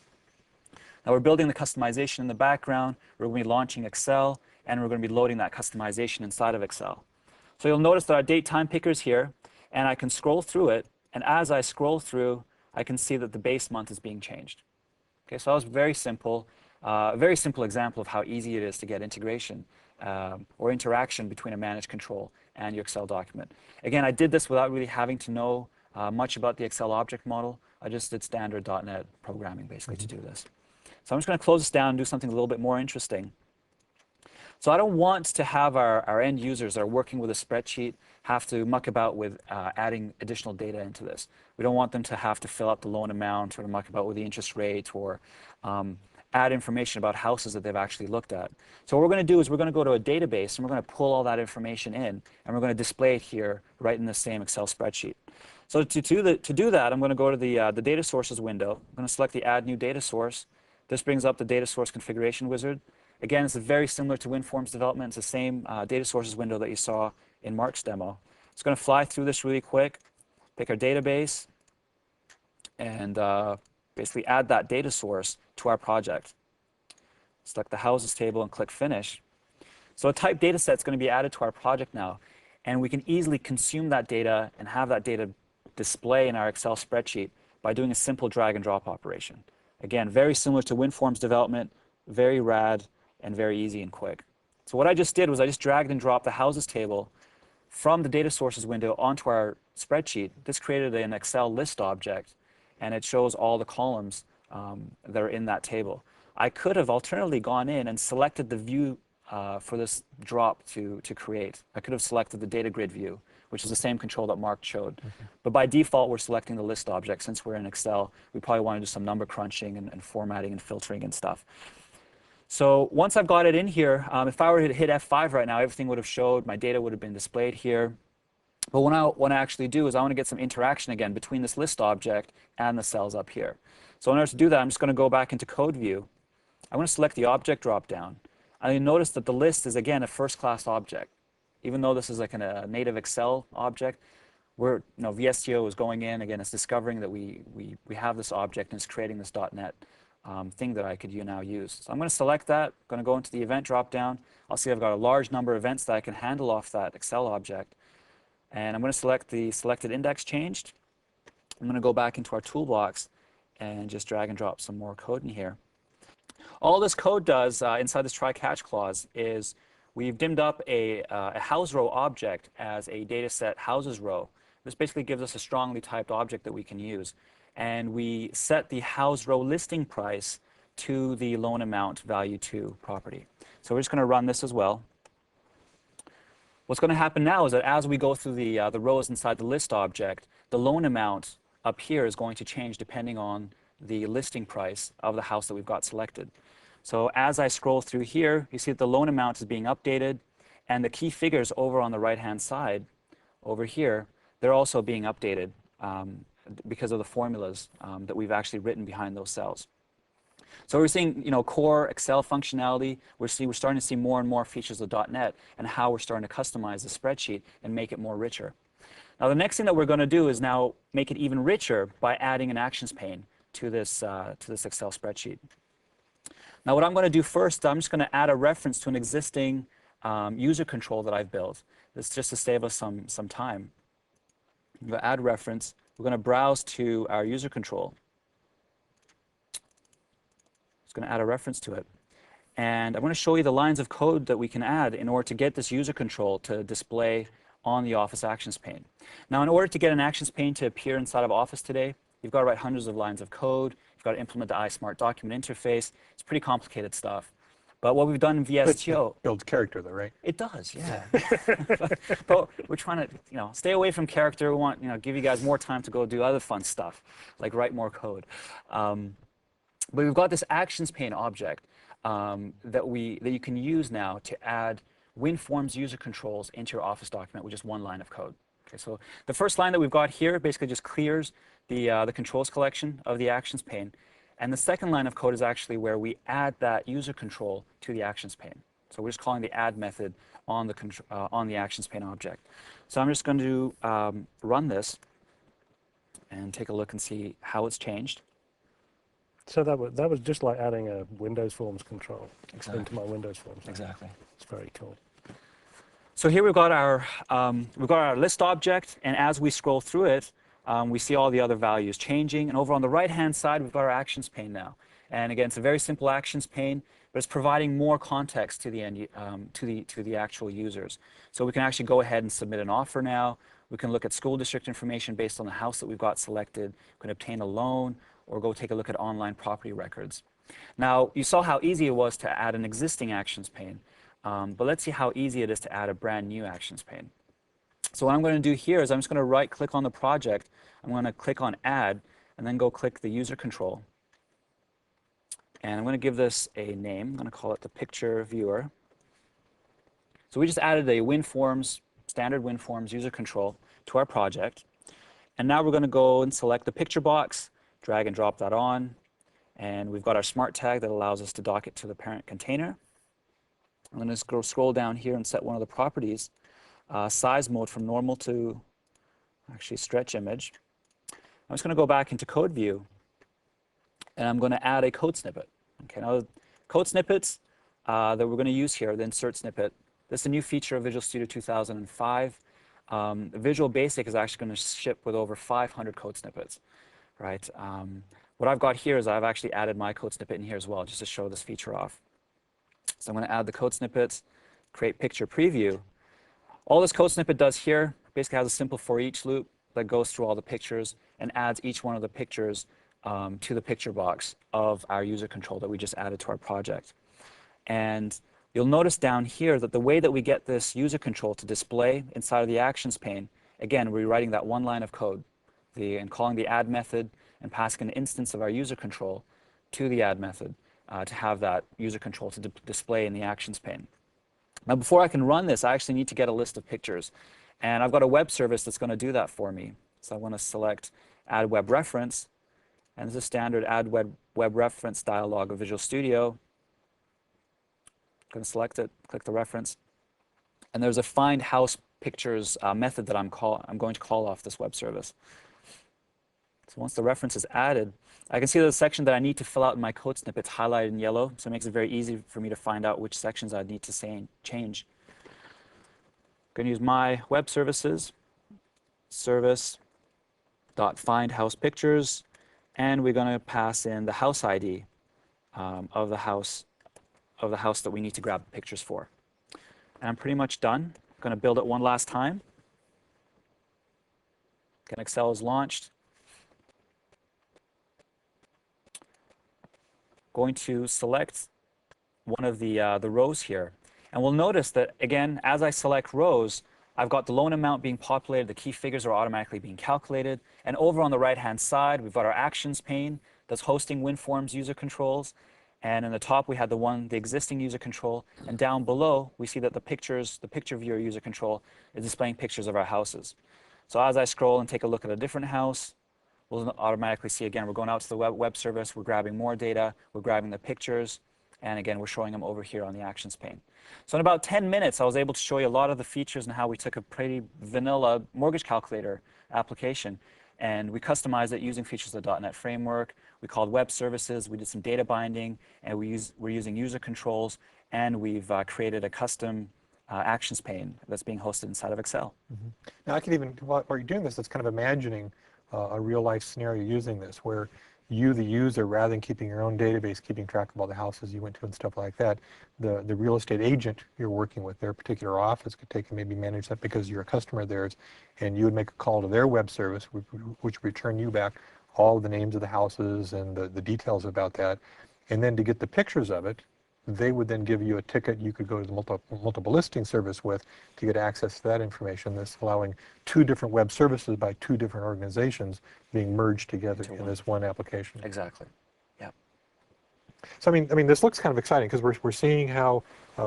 Now we're building the customization in the background. We're going to be launching Excel, and we're going to be loading that customization inside of Excel. So you'll notice that our date time picker is here, and I can scroll through it. And as I scroll through, I can see that the base month is being changed. Okay, so that was very simple example of how easy it is to get integration or interaction between a managed control and your Excel document. Again, I did this without really having to know much about the Excel object model. I just did standard .NET programming basically to do this. So I'm just going to close this down and do something a little bit more interesting. So I don't want to have our end users that are working with a spreadsheet have to muck about with adding additional data into this. We don't want them to have to fill out the loan amount or to muck about with the interest rate or add information about houses that they've actually looked at. So what we're going to do is we're going to go to a database and we're going to pull all that information in, and we're going to display it here right in the same Excel spreadsheet. So to do that, I'm going to go to the data sources window. I'm going to select the add new data source. This brings up the data source configuration wizard. Again, it's very similar to WinForms development. It's the same data sources window that you saw in Mark's demo. It's going to fly through this really quick, pick our database, and basically add that data source to our project. Select the houses table and click Finish. So a type data set is going to be added to our project now, and we can easily consume that data and have that data display in our Excel spreadsheet by doing a simple drag and drop operation. Again, very similar to WinForms development, very rad, and very easy and quick. So what I just did was I just dragged and dropped the houses table from the data sources window onto our spreadsheet. This created an Excel list object, and it shows all the columns that are in that table. I could have alternatively gone in and selected the view for this drop to create. I could have selected the data grid view, which is the same control that Mark showed. But by default, we're selecting the list object. Since we're in Excel, we probably want to do some number crunching and formatting and filtering and stuff. So once I've got it in here, if I were to hit F5 right now, everything would have showed, my data would have been displayed here. But what I want to actually do is I want to get some interaction again between this list object and the cells up here. So in order to do that, I'm just going to go back into Code View. I'm going to select the Object dropdown. And you notice that the list is, again, a first-class object. Even though this is like a native Excel object, VSTO is going in, again, it's discovering that we have this object and it's creating this .NET thing that I could now use. So I'm going to select that. I'm going to go into the event dropdown. I'll see I've got a large number of events that I can handle off that Excel object. And I'm going to select the selected index changed. I'm going to go back into our toolbox and just drag and drop some more code in here. All this code does inside this try-catch clause is we've dimmed up a house row object as a data set houses row. This basically gives us a strongly typed object that we can use. And we set the house row listing price to the loan amount value to property. So we're just going to run this as well. What's going to happen now is that as we go through the rows inside the list object, the loan amount up here is going to change depending on the listing price of the house that we've got selected. So as I scroll through here, you see that the loan amount is being updated, and the key figures over on the right-hand side, over here, they're also being updated because of the formulas that we've actually written behind those cells. So we're seeing, core Excel functionality. We're starting to see more and more features of .NET and how we're starting to customize the spreadsheet and make it more richer. Now, the next thing that we're going to do is now make it even richer by adding an actions pane to this Excel spreadsheet. Now, what I'm going to do first, I'm just going to add a reference to an existing user control that I've built. This is just to save us some time. I'm going to add reference. We're going to browse to our user control. Just going to add a reference to it. And I'm going to show you the lines of code that we can add in order to get this user control to display on the Office Actions pane. Now, in order to get an Actions pane to appear inside of Office today, you've got to write hundreds of lines of code. You've got to implement the iSmart document interface. It's pretty complicated stuff. But what we've done in VSTO... It builds character, though, right? It does, yeah. but we're trying to, stay away from character. We want, give you guys more time to go do other fun stuff, like write more code. But we've got this Actions pane object that you can use now to add WinForms user controls into your Office document with just one line of code. Okay, so the first line that we've got here basically just clears the controls collection of the Actions pane. And the second line of code is actually where we add that user control to the Actions pane. So we're just calling the add method on the Actions pane object. So I'm just going to run this and take a look and see how it's changed. So that was just like adding a Windows Forms control Exactly. into my Windows Forms. Exactly. It's very cool. So here we've got our list object, and as we scroll through it, we see all the other values changing. And over on the right-hand side, we've got our Actions pane now. And again, it's a very simple Actions pane, but it's providing more context to the actual users. So we can actually go ahead and submit an offer now. We can look at school district information based on the house that we've got selected. We can obtain a loan, or go take a look at online property records. Now, you saw how easy it was to add an existing Actions pane, but let's see how easy it is to add a brand new Actions pane. So what I'm going to do here is I'm just going to right-click on the project. I'm going to click on Add, and then go click the user control. And I'm going to give this a name. I'm going to call it the picture viewer. So we just added a WinForms, standard WinForms user control to our project. And now we're going to go and select the picture box, drag and drop that on. And we've got our smart tag that allows us to dock it to the parent container. I'm going to scroll down here and set one of the properties, size mode from normal to actually stretch image. I'm just going to go back into code view, and I'm going to add a code snippet. Okay, now code snippets that we're going to use here, the insert snippet. This is a new feature of Visual Studio 2005. Visual Basic is actually going to ship with over 500 code snippets, right? What I've got here is I've actually added my code snippet in here as well, just to show this feature off. So I'm going to add the code snippets, create picture preview. All this code snippet does here basically has a simple for each loop that goes through all the pictures and adds each one of the pictures to the picture box of our user control that we just added to our project. And you'll notice down here that the way that we get this user control to display inside of the actions pane, again, we're writing that one line of code and calling the add method and passing an instance of our user control to the add method to have that user control to display in the actions pane. Now, before I can run this, I actually need to get a list of pictures. And I've got a web service that's going to do that for me. So I want to select Add Web Reference. And this is a standard Add Web Reference dialog of Visual Studio. I'm going to select it, click the reference. And there's a Find House Pictures method that I'm going to call off this web service. So once the reference is added, I can see the section that I need to fill out in my code snippets highlighted in yellow, so it makes it very easy for me to find out which sections I need to change. I'm going to use my web services, service.findHousePictures, and we're going to pass in the house ID of the house that we need to grab the pictures for. And I'm pretty much done. I'm going to build it one last time. Again, Excel is launched. Going to select one of the rows here. And we'll notice that, again, as I select rows, I've got the loan amount being populated, the key figures are automatically being calculated, and over on the right-hand side, we've got our actions pane that's hosting WinForms user controls, and in the top, we had the existing user control, and down below, we see that the picture viewer user control is displaying pictures of our houses. So as I scroll and take a look at a different house, we'll automatically see, again, we're going out to the web service, we're grabbing more data, we're grabbing the pictures, and again, we're showing them over here on the actions pane. So in about 10 minutes, I was able to show you a lot of the features and how we took a pretty vanilla mortgage calculator application, and we customized it using features of the .NET framework. We called web services, we did some data binding, and we're using user controls, and we've created a custom actions pane that's being hosted inside of Excel. Mm-hmm. Now, I could even, while you're doing this, it's kind of imagining a real-life scenario using this, where you, the user, rather than keeping your own database, keeping track of all the houses you went to and stuff like that, the real estate agent you're working with, their particular office could take and maybe manage that because you're a customer of theirs, and you would make a call to their web service, which would return you back all the names of the houses and the details about that. And then to get the pictures of it, they would then give you a ticket you could go to the multiple listing service with to get access to that information. That's allowing two different web services by two different organizations being merged together in this one application. Exactly. Yeah. So I mean, this looks kind of exciting because we're seeing how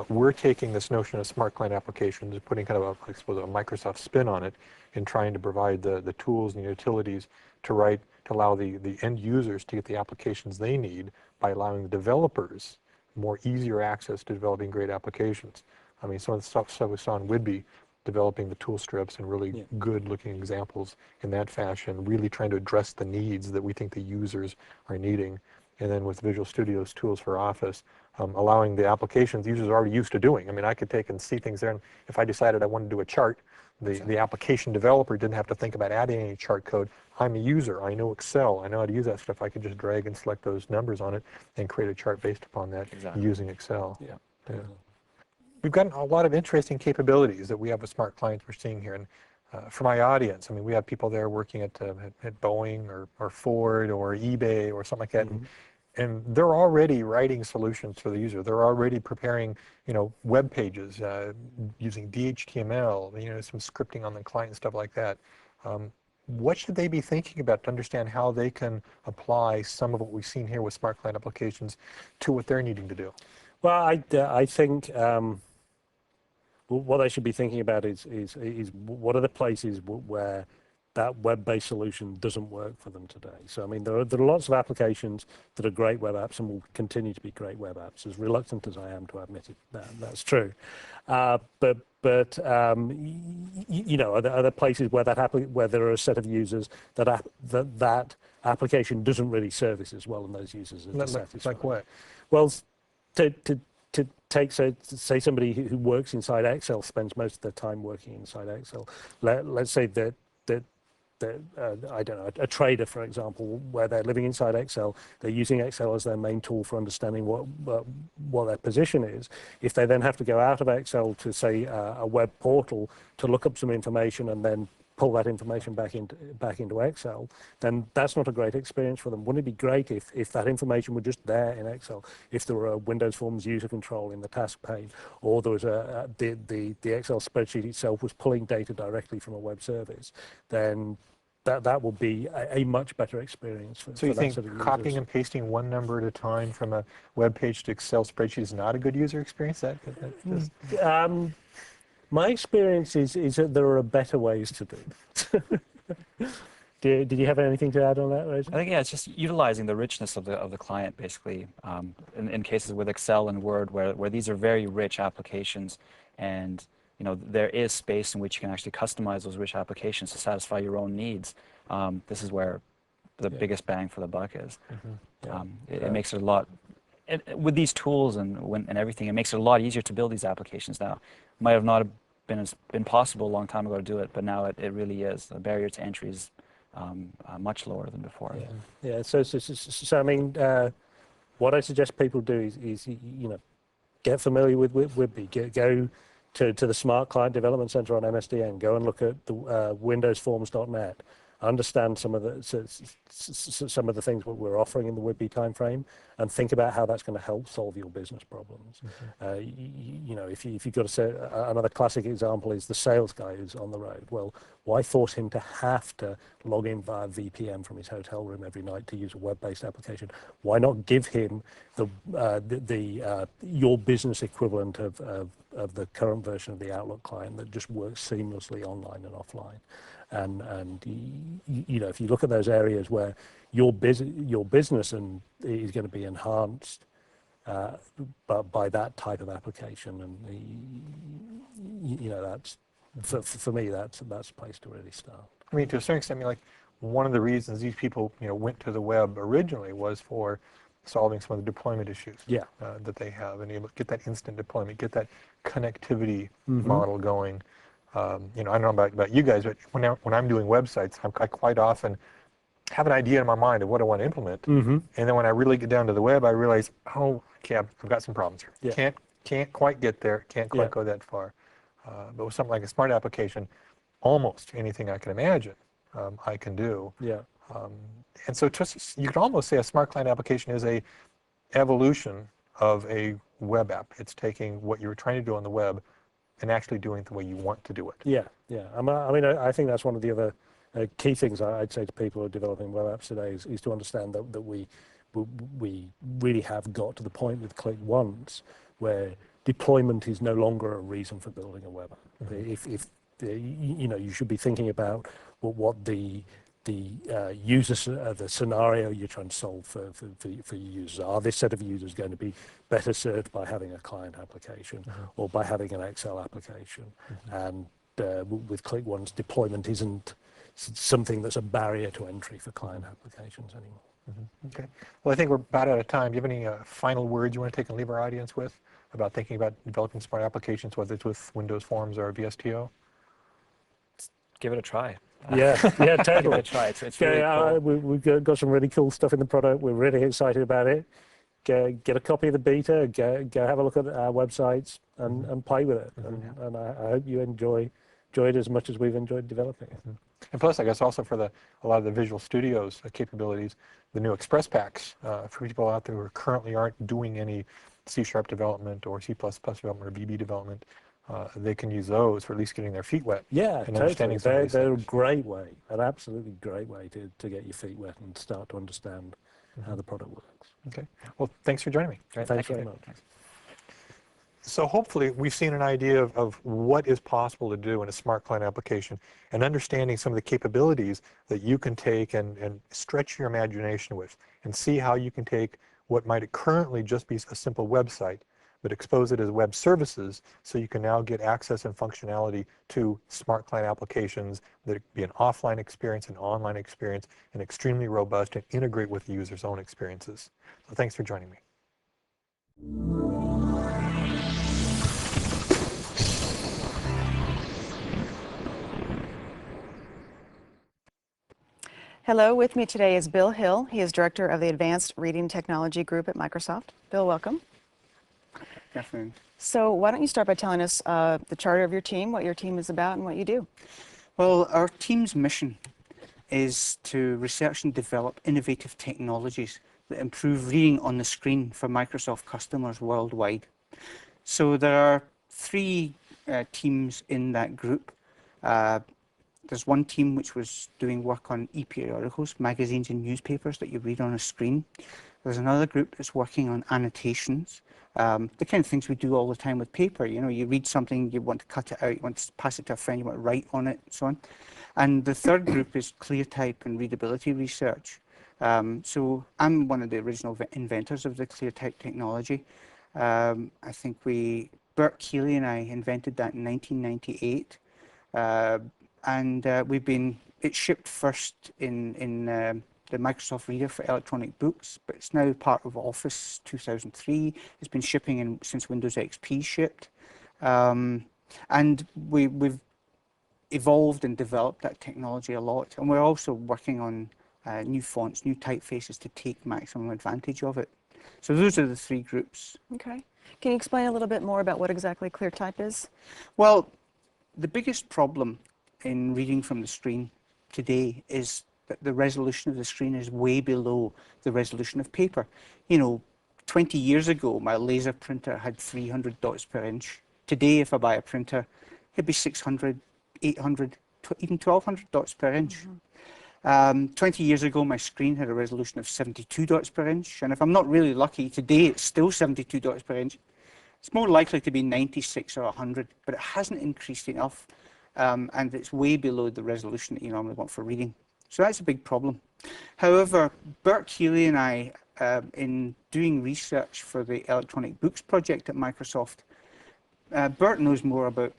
we're taking this notion of smart client applications and putting kind of I suppose a Microsoft spin on it and trying to provide the tools and the utilities to allow the end users to get the applications they need by allowing the developers more easier access to developing great applications. I mean, some of the stuff we saw in Whidbey, developing the tool strips and really good looking examples in that fashion, really trying to address the needs that we think the users are needing. And then with Visual Studio's tools for Office, allowing the applications users are already used to doing. I mean, I could take and see things there, and if I decided I wanted to do a chart, the application developer didn't have to think about adding any chart code. I'm a user, I know Excel, I know how to use that stuff. I could just drag and select those numbers on it and create a chart based upon that using Excel. Yeah. We've gotten a lot of interesting capabilities that we have with smart clients we're seeing here. And for my audience, I mean, we have people there working at Boeing or Ford or eBay or something like that. Mm-hmm. And they're already writing solutions for the user. They're already preparing, web pages using DHTML, some scripting on the client and stuff like that. what should they be thinking about to understand how they can apply some of what we've seen here with smart client applications to what they're needing to do? Well, I think what they should be thinking about is what are the places where that web-based solution doesn't work for them today. So I mean, there are lots of applications that are great web apps and will continue to be great web apps. As reluctant as I am to admit it, that's true. But you know, are there places where where there are a set of users that application doesn't really service as well, and those users are dissatisfied. Like what? Well, to take, say somebody who works inside Excel spends most of their time working inside Excel. Let's say that I don't know, a trader, for example, where they're living inside Excel, they're using Excel as their main tool for understanding what their position is. If they then have to go out of Excel to, say, a web portal to look up some information and then pull that information back into Excel, then that's not a great experience for them. Wouldn't it be great if that information were just there in Excel? If there were a Windows Forms user control in the task pane, or there was the Excel spreadsheet itself was pulling data directly from a web service, then that will be a much better experience for So you that think sort of copying users. and pasting one number at a time from a web page to Excel spreadsheet is not a good user experience? My experience is that there are better ways to do it. Did you have anything to add on that, Rachel? I think, yeah, it's just utilizing the richness of the client, basically, in cases with Excel and Word, where these are very rich applications, and you know, there is space in which you can actually customize those rich applications to satisfy your own needs. This is where the biggest bang for the buck is. It makes it a lot, with these tools and everything, it makes it a lot easier to build these applications now. Might have not been possible a long time ago to do it, but now it really is. The barrier to entry is much lower than before. Yeah. So I mean, what I suggest people do is you know, get familiar with WebBe. Go to the Smart Client Development Center on MSDN. Go and look at the WindowsForms.net. Understand some of the things that we're offering in the WebBe timeframe, and think about how that's going to help solve your business problems. You know, if you've got to say, another classic example is the sales guy who's on the road. Well, why force him to have to log in via VPN from his hotel room every night to use a web-based application? Why not give him your business equivalent of the current version of the Outlook client that just works seamlessly online and offline? And you know, if you look at those areas where your business is going to be enhanced by that type of application, and you know, that's for me, that's a place to really start. I mean, to a certain extent, I mean, like, one of the reasons these people, you know, went to the web originally was for solving some of the deployment issues that they have, and able to get that instant deployment, get that connectivity model going. You know, I don't know about you guys, but when I'm doing websites, I quite often have an idea in my mind of what I want to implement, and then when I really get down to the web, I realize, oh, okay, I've got some problems here. Can't quite get there. Can't quite go that far. But with something like a smart application, almost anything I can imagine, I can do. And so you could almost say a smart client application is a evolution of a web app. It's taking what you were trying to do on the web and actually doing it the way you want to do it. I mean, I think that's one of the other key things I'd say to people who are developing web apps today is to understand that we really have got to the point with Click Once where deployment is no longer a reason for building a web app. If you know, you should be thinking about what the user, the scenario you're trying to solve for your users. Are this set of users going to be better served by having a client application or by having an Excel application? And with Click Once, deployment isn't something that's a barrier to entry for client applications anymore. Okay. Well, I think we're about out of time. Do you have any final words you want to take and leave our audience with about thinking about developing smart applications, whether it's with Windows Forms or VSTO? Give it a try. Totally. Give it a try. It's really cool. We've got some really cool stuff in the product. We're really excited about it. Get a copy of the beta. Go have a look at our websites and play with it. And I hope you enjoy it as much as we've enjoyed developing it. And plus, I guess also for a lot of the Visual Studio's capabilities, the new Express packs for people out there who currently aren't doing any C# development or C++ development or VB development, they can use those for at least getting their feet wet. Yeah, and totally. understanding some of these They're a things. great way, an absolutely great way to get your feet wet and start to understand how the product works. Okay. Well, thanks for joining me. Great, Thanks thank very you. much. Thanks. So hopefully we've seen an idea of what is possible to do in a smart client application and understanding some of the capabilities that you can take and stretch your imagination with and see how you can take what might currently just be a simple website, but expose it as web services so you can now get access and functionality to smart client applications that be an offline experience, an online experience, and extremely robust and integrate with the user's own experiences. So thanks for joining me. Hello, with me today is Bill Hill. He is Director of the Advanced Reading Technology Group at Microsoft. Bill, welcome. Definitely. So why don't you start by telling us the charter of your team, what your team is about, and what you do? Well, our team's mission is to research and develop innovative technologies that improve reading on the screen for Microsoft customers worldwide. So there are three teams in that group. There's one team which was doing work on e-periodicals, magazines and newspapers that you read on a screen. There's another group that's working on annotations, the kind of things we do all the time with paper. You know, you read something, you want to cut it out, you want to pass it to a friend, you want to write on it, and so on. And the third group is clear type and readability research. So I'm one of the original inventors of the clear type technology. I think Bert Keeley and I invented that in 1998. It shipped first in the Microsoft Reader for electronic books, but it's now part of Office 2003. It's been shipping since Windows XP shipped. And we've evolved and developed that technology a lot. And we're also working on new fonts, new typefaces to take maximum advantage of it. So those are the three groups. Okay. Can you explain a little bit more about what exactly ClearType is? Well, the biggest problem in reading from the screen today is that the resolution of the screen is way below the resolution of paper. You know, 20 years ago, my laser printer had 300 dots per inch. Today, if I buy a printer, it'd be 600, 800, even 1200 dots per inch. 20 years ago, my screen had a resolution of 72 dots per inch. And if I'm not really lucky, today it's still 72 dots per inch. It's more likely to be 96 or 100, but it hasn't increased enough. And it's way below the resolution that you normally want for reading. So that's a big problem. However, Bert Keeley and I, in doing research for the Electronic Books project at Microsoft, Bert knows more about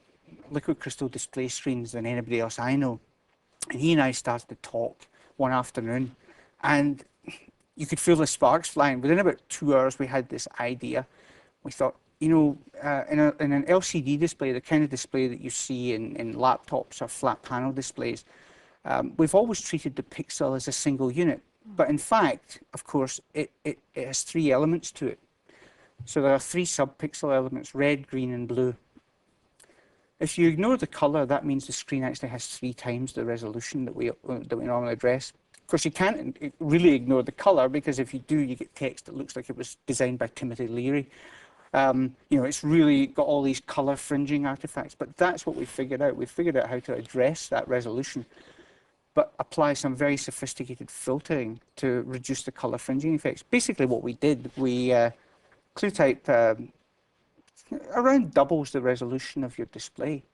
liquid crystal display screens than anybody else I know. And he and I started to talk one afternoon, and you could feel the sparks flying. Within about 2 hours, we had this idea. We thought, you know, in an LCD display, the kind of display that you see in laptops or flat panel displays, we've always treated the pixel as a single unit. But in fact, of course, it has three elements to it. So there are three sub-pixel elements, red, green, and blue. If you ignore the color, that means the screen actually has 3 times the resolution that we normally address. Of course, you can't really ignore the color, because if you do, you get text that looks like it was designed by Timothy Leary. You know, it's really got all these color fringing artifacts, but that's what we figured out. We figured out how to address that resolution, but apply some very sophisticated filtering to reduce the color fringing effects. Basically what we did, ClearType around doubles the resolution of your display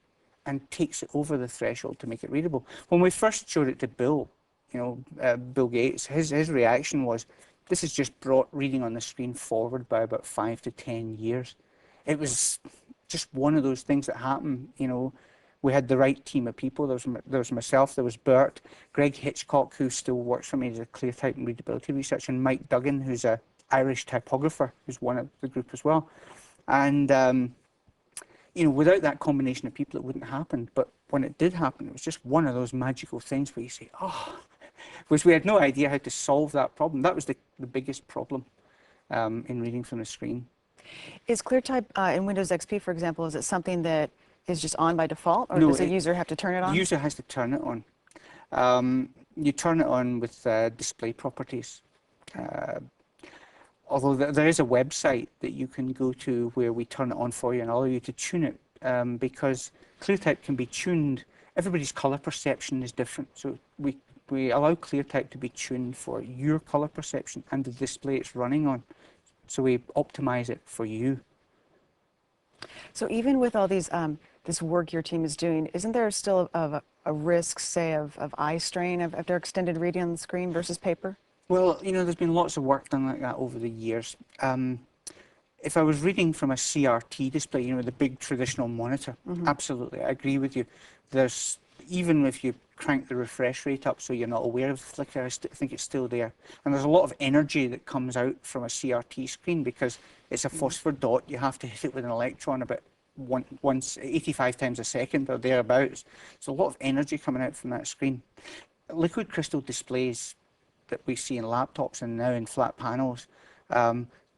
and takes it over the threshold to make it readable. When we first showed it to Bill, you know, Bill Gates, his reaction was, this has just brought reading on the screen forward by about 5 to 10 years. It was just one of those things that happened. You know, we had the right team of people. There was myself, there was Bert, Greg Hitchcock, who still works for me as a ClearType and readability researcher, and Mike Duggan, who's an Irish typographer, who's one of the group as well. And, you know, without that combination of people, it wouldn't happen. But when it did happen, it was just one of those magical things where you say, oh, because we had no idea how to solve that problem. That was the biggest problem in reading from the screen. Is ClearType in Windows XP, for example, is it something that is just on by default, or No, does the user have to turn it on? The user has to turn it on. You turn it on with display properties. Although there is a website that you can go to where we turn it on for you and allow you to tune it because ClearType can be tuned. Everybody's color perception is different, so we allow ClearType to be tuned for your color perception and the display it's running on. So we optimize it for you. So even with all these this work your team is doing, isn't there still a risk, say, of eye strain after extended reading on the screen versus paper? Well, you know, there's been lots of work done like that over the years. If I was reading from a CRT display, you know, the big traditional monitor, absolutely, I agree with you. There's, even if you crank the refresh rate up so you're not aware of the flicker, I think it's still there. And there's a lot of energy that comes out from a CRT screen because it's a phosphor dot. You have to hit it with an electron about once 85 times a second or thereabouts. There's a lot of energy coming out from that screen. Liquid crystal displays that we see in laptops and now in flat panels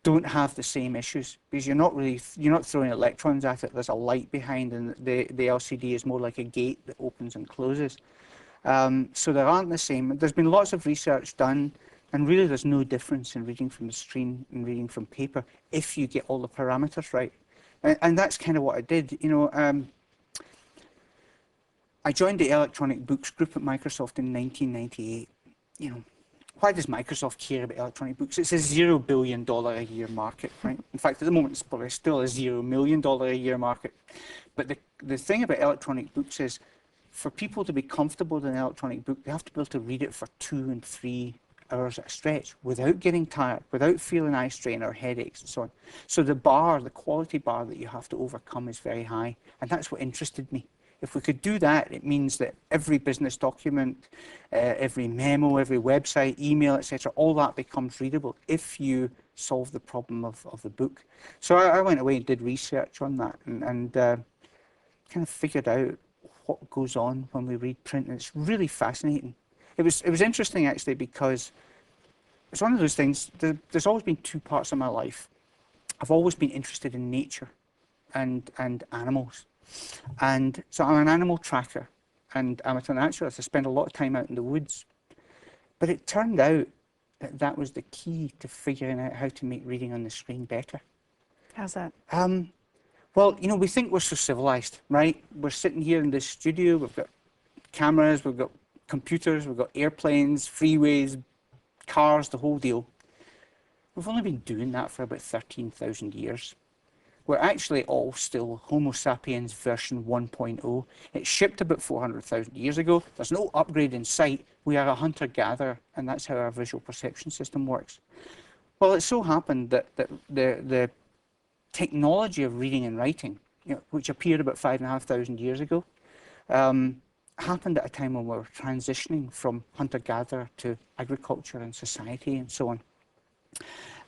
don't have the same issues because you're not throwing electrons at it. There's a light behind, and the LCD is more like a gate that opens and closes. So there aren't the same. There's been lots of research done, and really there's no difference in reading from the screen and reading from paper if you get all the parameters right. And that's kind of what I did. You know, I joined the Electronic Books group at Microsoft in 1998. You know, why does Microsoft care about electronic books? It's a $0 billion a year market, right? In fact, at the moment, it's probably still a $0 million a year market. But the thing about electronic books is, for people to be comfortable with an electronic book, they have to be able to read it for 2 and 3 hours at a stretch without getting tired, without feeling eye strain or headaches and so on. So the quality bar that you have to overcome is very high. And that's what interested me. If we could do that, it means that every business document, every memo, every website, email, etc., all that becomes readable if you solve the problem of the book. So I went away and did research on that and kind of figured out what goes on when we read print. And it's really fascinating. It was interesting, actually, because it's one of those things. There's always been 2 parts of my life. I've always been interested in nature and animals. And so I'm an animal tracker and amateur naturalist. I spend a lot of time out in the woods. But it turned out that that was the key to figuring out how to make reading on the screen better. How's that? Well, you know, we think we're so civilized, right? We're sitting here in this studio. We've got cameras, we've got computers, we've got airplanes, freeways, cars, the whole deal. We've only been doing that for about 13,000 years. We're actually all still Homo sapiens version 1.0. It shipped about 400,000 years ago. There's no upgrade in sight. We are a hunter-gatherer, and that's how our visual perception system works. Well, it so happened that the technology of reading and writing, you know, which appeared about 5,500 years ago, happened at a time when we were transitioning from hunter-gatherer to agriculture and society and so on.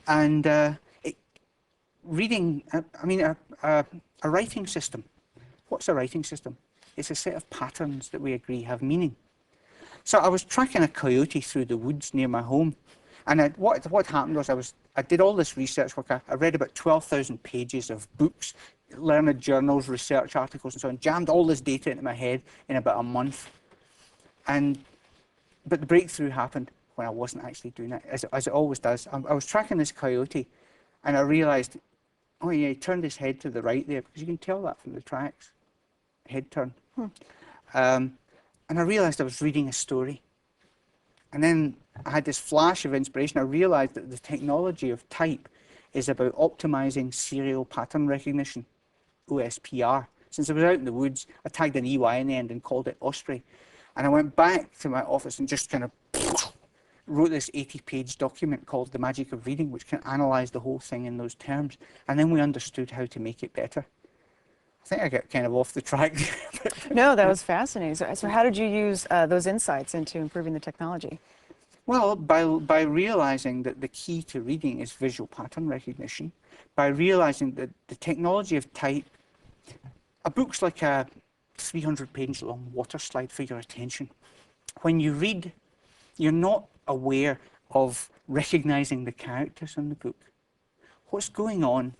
And reading, I mean, a writing system. What's a writing system? It's a set of patterns that we agree have meaning. So I was tracking a coyote through the woods near my home. And what happened was I did all this research work. I read about 12,000 pages of books, learned journals, research articles, and so on, jammed all this data into my head in about a month. But the breakthrough happened when I wasn't actually doing it, as it always does. I was tracking this coyote, and I realized, oh yeah, he turned his head to the right there, because you can tell that from the tracks, head turn. And I realized I was reading a story. And then I had this flash of inspiration. I realized that the technology of type is about optimizing serial pattern recognition, OSPR. Since I was out in the woods, I tagged an EY in the end and called it Osprey. And I went back to my office and just kind of wrote this 80-page document called The Magic of Reading, which can analyze the whole thing in those terms. And then we understood how to make it better. I think I got kind of off the track. No, that was fascinating. So how did you use those insights into improving the technology? Well, by realizing that the key to reading is visual pattern recognition, by realizing that the technology of type, a book's like a 300-page long water slide for your attention. When you read, you're not aware of recognizing the characters in the book. What's going on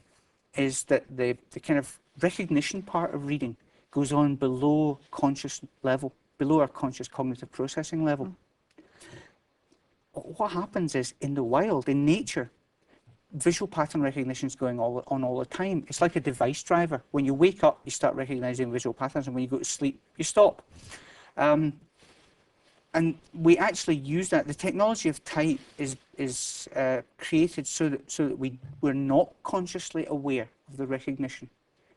is that the kind of recognition part of reading goes on below conscious level, below our conscious cognitive processing level. What happens is, in the wild, in nature, visual pattern recognition is going on all the time. It's like a device driver. When you wake up, you start recognizing visual patterns, and when you go to sleep, you stop. And we actually use that. The technology of type is created so that we're not consciously aware of the recognition.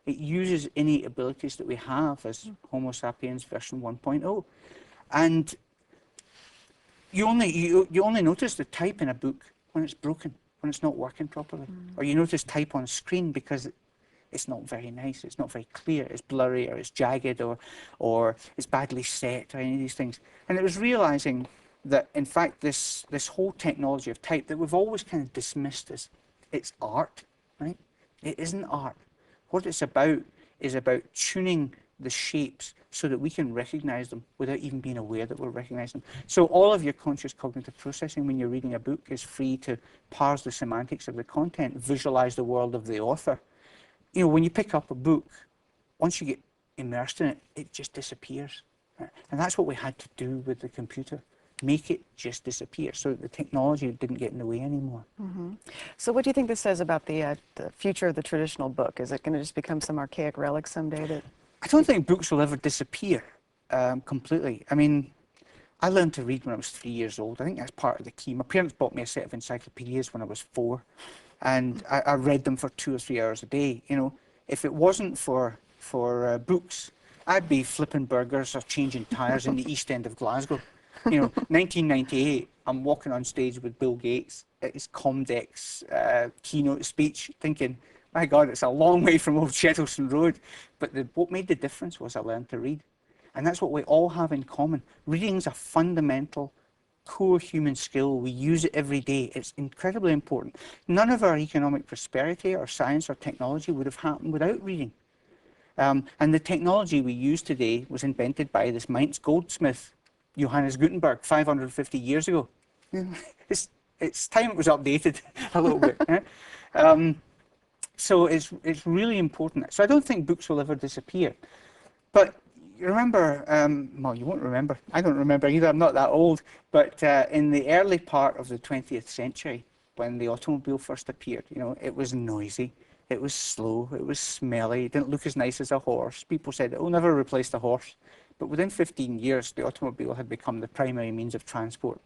It uses innate abilities that we have as Homo sapiens version 1.0. And you only notice the type in a book when it's broken, when it's not working properly. Or you notice type on screen because it's not very nice, it's not very clear, it's blurry, or it's jagged, or it's badly set, or any of these things. And it was realizing that, in fact, this whole technology of type that we've always kind of dismissed as it's art, right? It isn't art. What it's about is about tuning the shapes so that we can recognize them without even being aware that we're recognizing them. So all of your conscious cognitive processing when you're reading a book is free to parse the semantics of the content, visualize the world of the author. You know, when you pick up a book, once you get immersed in it, it just disappears. And that's what we had to do with the computer. Make it just disappear so that the technology didn't get in the way anymore. So what do you think this says about the future of the traditional book? Is it going to just become some archaic relic someday that... I don't think books will ever disappear completely. I mean, I learned to read when I was 3 years old. I think that's part of the key. My parents bought me a set of encyclopedias when I was 4. And I read them for 2 or 3 hours a day. You know, if it wasn't for books, I'd be flipping burgers or changing tires in the East End of Glasgow. You know, 1998, I'm walking on stage with Bill Gates at his Comdex keynote speech, thinking, my God, it's a long way from Old Shettleston Road. But what made the difference was I learned to read. And that's what we all have in common. Reading's a fundamental core human skill. We use it every day. It's incredibly important. None of our economic prosperity or science or technology would have happened without reading. And the technology we use today was invented by this Mainz goldsmith, Johannes Gutenberg, 550 years ago. It's time it was updated a little bit. So it's really important. So I don't think books will ever disappear. But you remember, well, you won't remember. I don't remember either. I'm not that old. But in the early part of the 20th century, when the automobile first appeared, you know, it was noisy, it was slow, it was smelly, it didn't look as nice as a horse. People said it will never replace the horse. But within 15 years, the automobile had become the primary means of transport.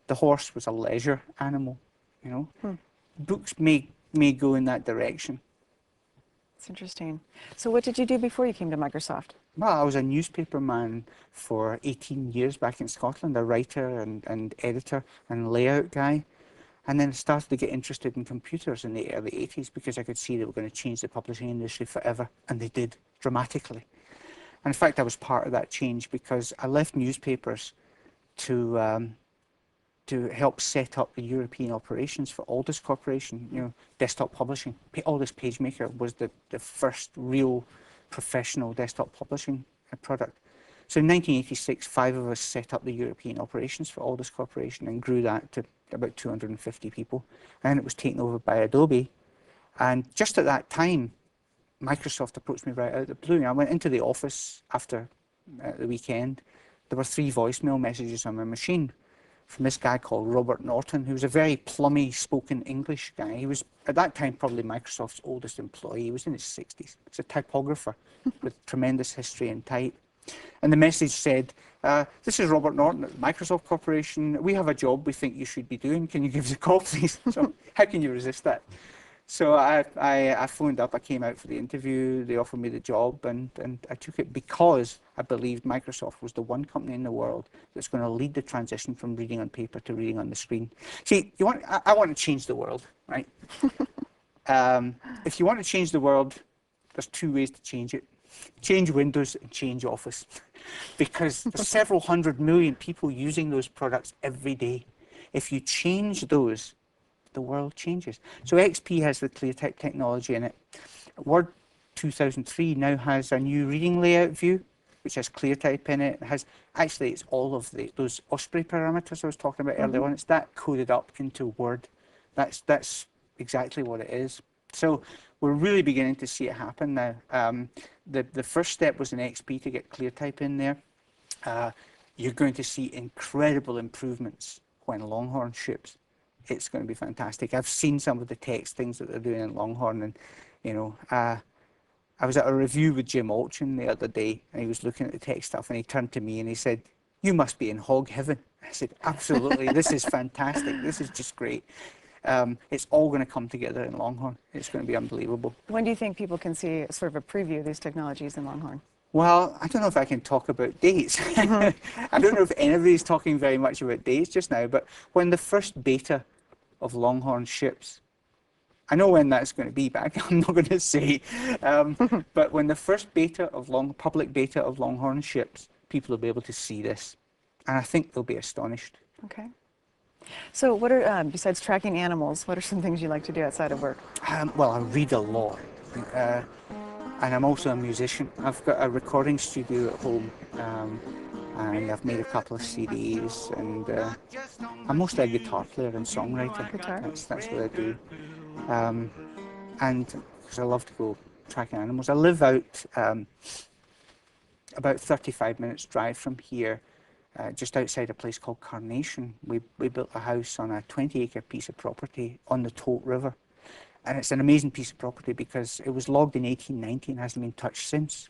The horse was a leisure animal, you know. Books may go in that direction. It's interesting. So what did you do before you came to Microsoft? Well, I was a newspaperman for 18 years back in Scotland, a writer and editor and layout guy. And then started to get interested in computers in the early 80s because I could see they were going to change the publishing industry forever. And they did, dramatically. And in fact, I was part of that change because I left newspapers to help set up the European operations for Aldous Corporation, you know, desktop publishing. Aldous PageMaker was the first real professional desktop publishing product. So in 1986, 5 of us set up the European operations for Aldous Corporation and grew that to about 250 people. And then it was taken over by Adobe. And just at that time, Microsoft approached me right out of the blue. I went into the office after the weekend. There were 3 voicemail messages on my machine from this guy called Robert Norton, who was a very plummy spoken English guy. He was, at that time, probably Microsoft's oldest employee. He was in his 60s. He's a typographer with tremendous history in type. And the message said, this is Robert Norton at Microsoft Corporation. We have a job we think you should be doing. Can you give us a call, please? So how can you resist that? So I phoned up, I came out for the interview, they offered me the job, and I took it because I believed Microsoft was the one company in the world that's going to lead the transition from reading on paper to reading on the screen. See, I want to change the world, right? If you want to change the world, there's 2 ways to change it. Change Windows and change Office. Because there's several hundred million people using those products every day. If you change those, the world changes. So XP has the ClearType technology in it. Word 2003 now has a new reading layout view, which has ClearType in it. It has, actually, it's all of those Osprey parameters I was talking about earlier on. It's that coded up into Word. That's exactly what it is. So we're really beginning to see it happen now. The first step was in XP to get ClearType in there. You're going to see incredible improvements when Longhorn ships. it's going to be fantastic. I've seen some of the text things that they're doing in Longhorn, and you know, I was at a review with Jim Olchin the other day, and he was looking at the tech stuff, and he turned to me and he said, "You must be in hog heaven." I said, "Absolutely, this is fantastic. This is just great. It's all going to come together in Longhorn. It's going to be unbelievable." When do you think people can see sort of a preview of these technologies in Longhorn? Well, I don't know if I can talk about dates. I don't know if anybody's talking very much about dates just now, but when the first beta of Longhorn ships, I know when that's going to be, but I'm not going to say. But when the first beta of public beta of Longhorn ships, people will be able to see this, and I think they'll be astonished. Okay. So what are, besides tracking animals, what are some things you like to do outside of work? Well, I read a lot, and I'm also a musician. I've got a recording studio at home, and I've made a couple of CDs, and I'm mostly a guitar player and songwriter. Guitar? That's what I do. And because I love to go tracking animals. I live out about 35 minutes drive from here, just outside a place called Carnation. We built a house on a 20-acre piece of property on the Tote River. And it's an amazing piece of property because it was logged in 1890 and hasn't been touched since.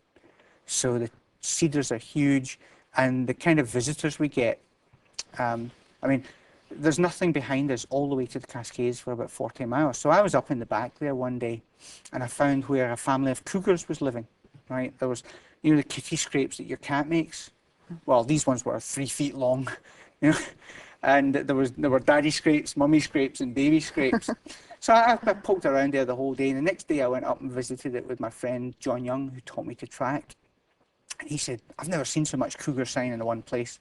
So the cedars are huge, and the kind of visitors we get, I mean, there's nothing behind us all the way to the Cascades for about 40 miles. So I was up in the back there one day, and I found where a family of cougars was living, right? There was, you know, the kitty scrapes that your cat makes? Well, these ones were 3 feet long, you know, and there were daddy scrapes, mummy scrapes, and baby scrapes. So I poked around there the whole day, and the next day I went up and visited it with my friend John Young, who taught me to track. And he said, "I've never seen so much cougar sign in one place."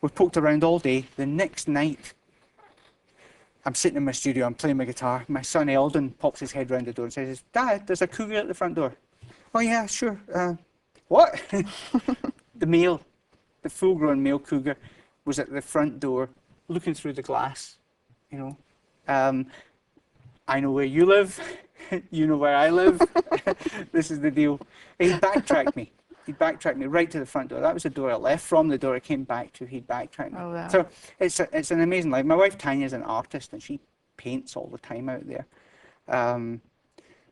We poked around all day. The next night, I'm sitting in my studio, I'm playing my guitar. My son Eldon pops his head round the door and says, "Dad, there's a cougar at the front door." "Oh yeah, sure. What?" The full-grown male cougar was at the front door looking through the glass, you know. "I know where you live, you know where I live, this is the deal." He backtracked me. He backtracked me right to the front door. That was the door I left from, the door I came back to. He backtracked me. Oh, wow. So it's an amazing life. My wife Tanya is an artist, and she paints all the time out there.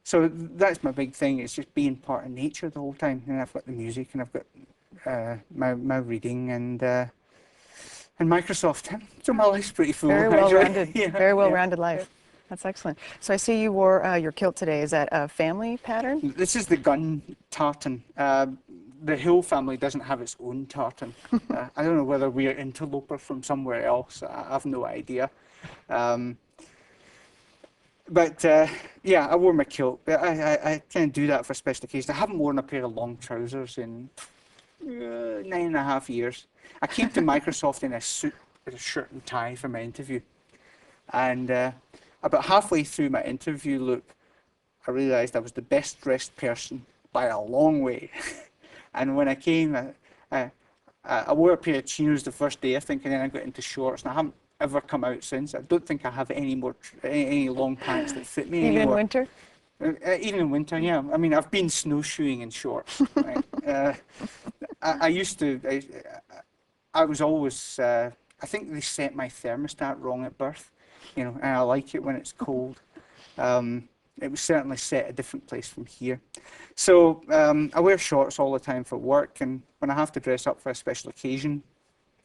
So that's my big thing. It's just being part of nature the whole time. And I've got the music, and I've got my reading, and Microsoft. So my life's pretty full. Very actually. well-rounded, Yeah, very well-rounded life. That's excellent. So I see you wore your kilt today. Is that a family pattern? This is the gun tartan. The Hill family doesn't have its own tartan. I don't know whether we're interloper from somewhere else. I have no idea. But yeah, I wore my kilt. I kind of do that for special occasions. I haven't worn a pair of long trousers in 9.5 years. I came to Microsoft in a suit with a shirt and tie for my interview. And about halfway through my interview look, I realized I was the best dressed person by a long way. And when I came, I wore a pair of chinos the first day, I think, and then I got into shorts, and I haven't ever come out since. I don't think I have any long pants that fit me Even anymore. in winter? Even in winter, yeah. I mean, I've been snowshoeing in shorts. Right? I used to. I was always. I think they set my thermostat wrong at birth, you know, and I like it when it's cold. It was certainly set a different place from here. So I wear shorts all the time for work, and when I have to dress up for a special occasion,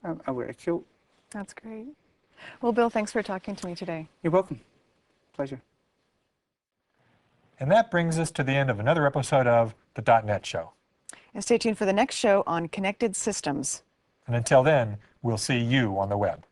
I wear a kilt. That's great. Well, Bill, thanks for talking to me today. You're welcome. Pleasure. And that brings us to the end of another episode of the .NET Show. And stay tuned for the next show on connected systems. And until then, we'll see you on the web.